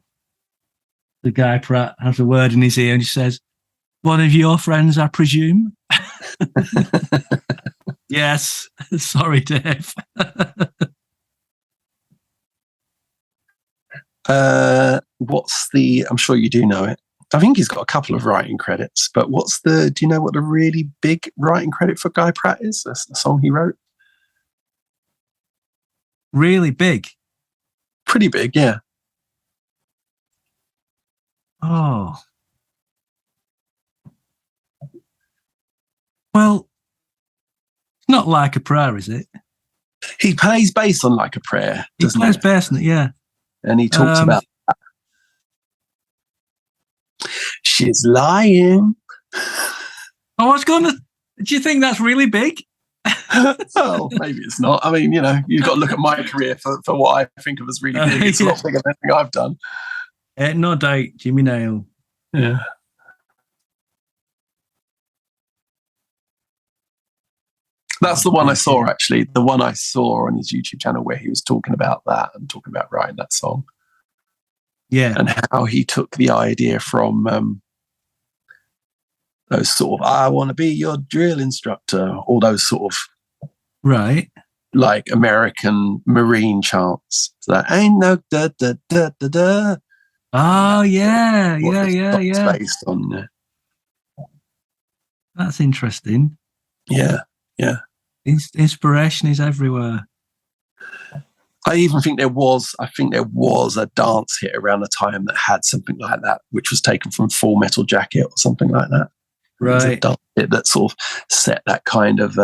the Guy Pratt, has a word in his ear, and he says, "One of your friends, I presume?" Yes. Sorry, Dave. I'm sure you do know it. I think he's got a couple of writing credits, but do you know what the really big writing credit for Guy Pratt is? That's the song he wrote. Really big? Pretty big, yeah. Oh. Well, it's not Like a Prayer, is it? He plays bass on Like a Prayer, doesn't he? He plays bass on it, yeah. And he talks about that. She's lying. I was going to... Do you think that's really big? Well, maybe it's not. I mean, you know, you've got to look at my career for what I think of as really big. It's a lot bigger than anything I've done. No doubt, Jimmy Nail. Yeah. That's the one I saw, actually. The one I saw on his YouTube channel where he was talking about that and talking about writing that song. Yeah. And how he took the idea from those sort of, I want to be your drill instructor, all those sort of, right, like American Marine chants. So ain't no da da da da da. Oh, yeah. Based on. That's interesting. Yeah. Inspiration is everywhere. I even think there was a dance hit around the time that had something like that, which was taken from Full Metal Jacket or something like that. Right. It was a dance hit that sort of set that kind of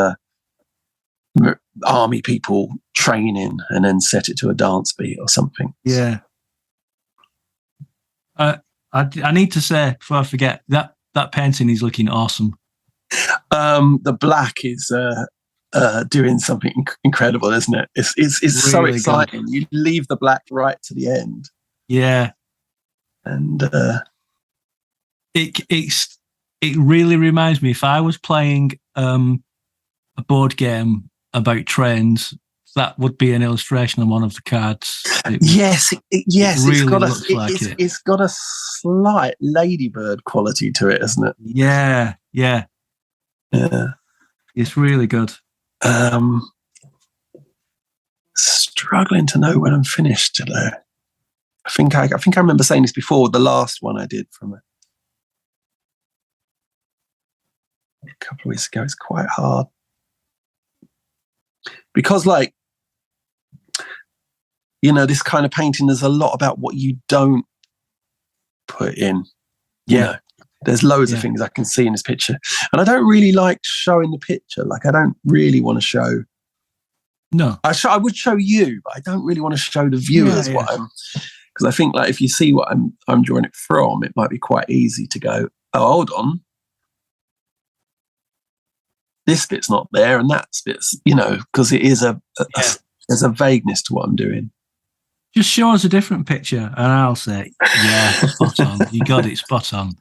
army people training and then set it to a dance beat or something. Yeah. I need to say before I forget that painting is looking awesome. The black is doing something incredible, isn't it? It's really so exciting. Good. You leave the black right to the end. Yeah, and it really reminds me. If I was playing a board game about trains, that would be an illustration on one of the cards. Yes, really it's got a slight ladybird quality to it, isn't it? Yeah. It's really good. struggling to know when I'm finished. I think I remember saying this before. The last one I did from a couple of weeks ago. It's quite hard because, like, you know, this kind of painting, there's a lot about what you don't put in. You know, there's loads of things I can see in this picture, and I don't really like showing the picture. Like, I don't really want to show. No, I would show you, but I don't really want to show the viewers what I'm. Because I think, like, if you see what I'm drawing it from, it might be quite easy to go, oh, hold on, this bit's not there, and that bit's, you know, because it is there's a vagueness to what I'm doing. Just show us a different picture, and I'll say, yeah, spot on. You got it, spot on.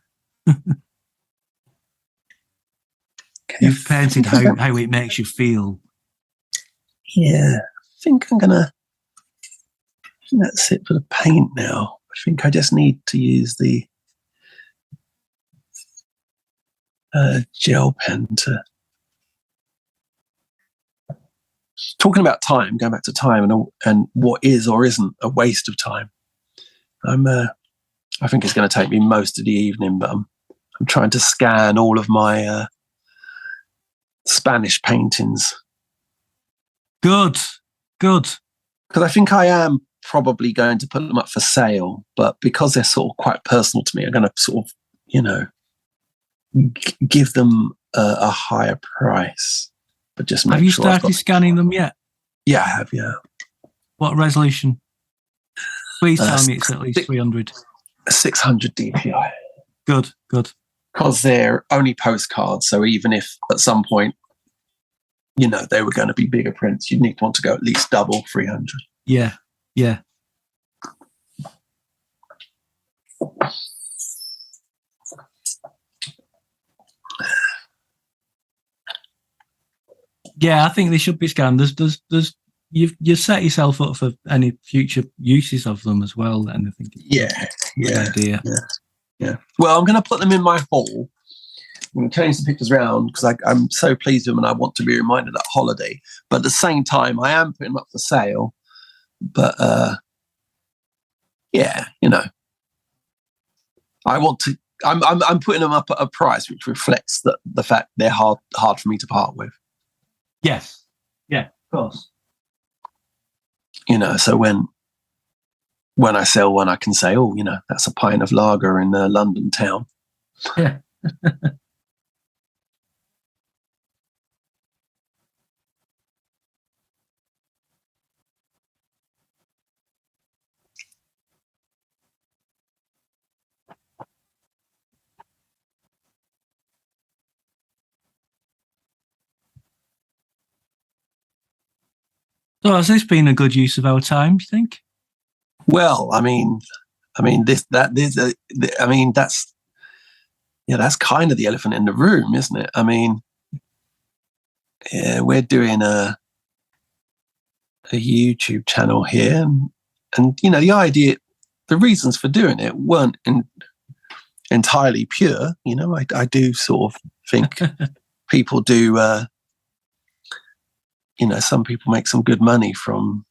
You've painted how it makes you feel. Yeah, I think that's it for the paint now. I think I just need to use the gel pen to. Talking about time, going back to time and what is or isn't a waste of time. I think it's going to take me most of the evening, but I'm trying to scan all of my Spanish paintings. Good. Because I think I am probably going to put them up for sale, but because they're sort of quite personal to me, I'm going to sort of, you know, give them a higher price. But just have you started scanning them yet? Yeah, I have. Yeah. What resolution? Please tell me it's at least 300. 600 DPI. Good. Because they're only postcards, so even if at some point, you know, they were going to be bigger prints, you'd need to want to go at least double 300. Yeah. Yeah, I think they should be scanned. There's you set yourself up for any future uses of them as well. And I think it's a good idea. Yeah. Well, I'm going to put them in my hall. I'm going to change the pictures around because I'm so pleased with them and I want to be reminded of that holiday. But at the same time, I am putting them up for sale. But yeah, you know, I want to. I'm putting them up at a price which reflects the fact they're hard for me to part with. Yes. Yeah, of course. You know, so when I sell one, I can say, oh, you know, that's a pint of lager in London town. Yeah. So has this been a good use of our time, do you think? Well, I mean, that's kind of the elephant in the room, isn't it? I mean, yeah, we're doing a YouTube channel here, and you know, the reasons for doing it weren't entirely pure. You know, I do sort of think people do. You know, some people make some good money from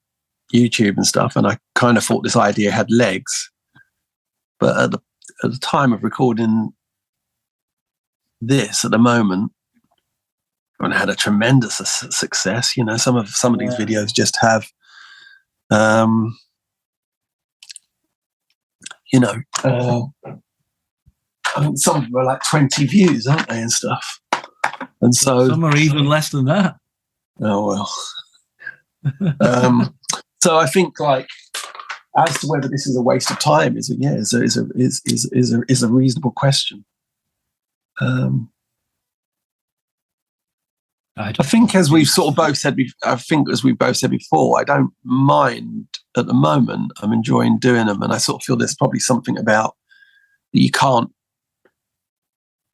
YouTube and stuff, and I kind of thought this idea had legs. But at the time of recording this, at the moment, and had a tremendous success. You know, some of these videos just have, you know, I mean, some of them are like 20 views, aren't they, and stuff. And so some are even less than that. Oh well. So I think, like, as to whether this is a waste of time is a reasonable question. I think, as we've sort of both said, before, I don't mind at the moment. I'm enjoying doing them, and I sort of feel there's probably something about that you can't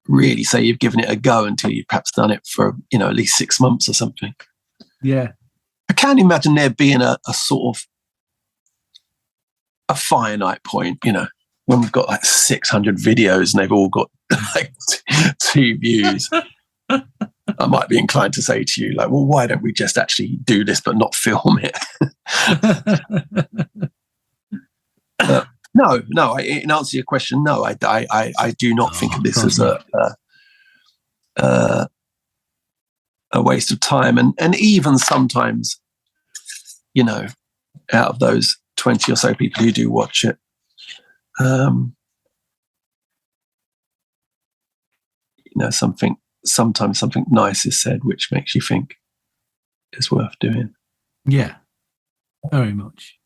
really say you've given it a go until you've perhaps done it for, you know, at least 6 months or something. Yeah. I can't imagine there being a sort of a finite point, you know, when we've got like 600 videos and they've all got like 2 views. I might be inclined to say to you, like, well, why don't we just actually do this but not film it? No. In answer to your question, no, I do not think of this as a waste of time, and even sometimes, out of those 20 or so people who do watch it, sometimes something nice is said which makes you think it's worth doing. Yeah, very much.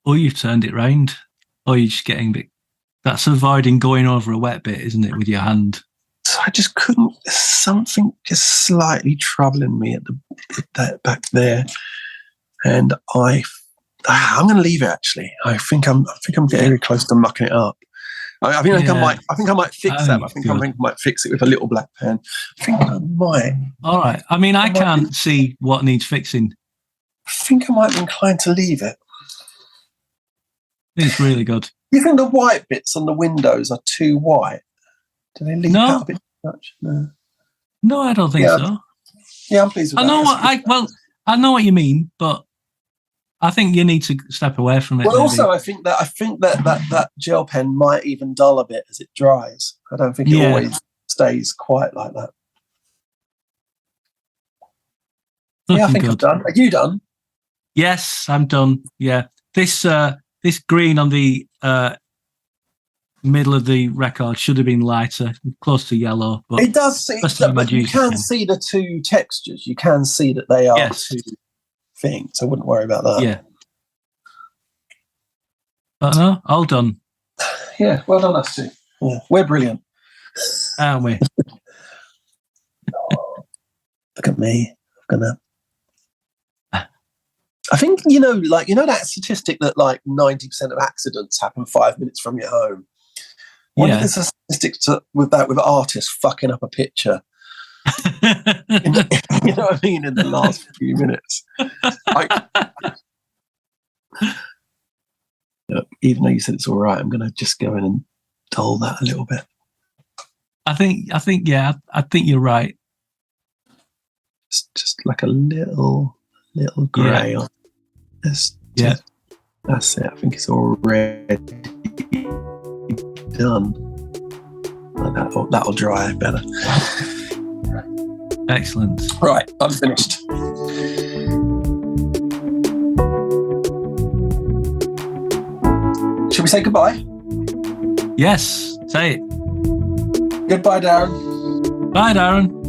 Or you've turned it round, or you're just getting a bit. That's avoiding going over a wet bit, isn't it, with your hand? So I just couldn't. There's something just slightly troubling me at that back there, and I'm going to leave it. Actually, I think I'm getting very close to mucking it up. I think I might fix that. I think I might fix it with a little black pen. I think I might. All right. I mean, I can't see what needs fixing. I think I might be inclined to leave it. It's really good. You think the white bits on the windows are too white? Do they leave out a bit too much? No, I don't think so. Yeah, I'm pleased with that. I know what you mean, but I think you need to step away from it. Well, also, I think that gel pen might even dull a bit as it dries. I don't think it always stays quite like that. Looking I think good. I'm done. Are you done? Yes, I'm done. Yeah, this green on the middle of the record should have been lighter, close to yellow. But it does see, but you can see the two textures. You can see that they are two things. I wouldn't worry about that. Yeah. But no, all done. Yeah, well done us two. Yeah, we're brilliant. Aren't we? Look at me. I think, that statistic that like 90% of accidents happen 5 minutes from your home. Wonder if there's a statistic with artists fucking up a picture. You know what I mean? In the last few minutes. Even though you said it's all right, I'm going to just go in and dull that a little bit. I think you're right. Just like a little grey on this. Yeah. That's it. I think it's already done. Like that'll dry better. Excellent. Right, I'm finished. Should we say goodbye? Yes, say it. Goodbye, Darren. Bye, Darren.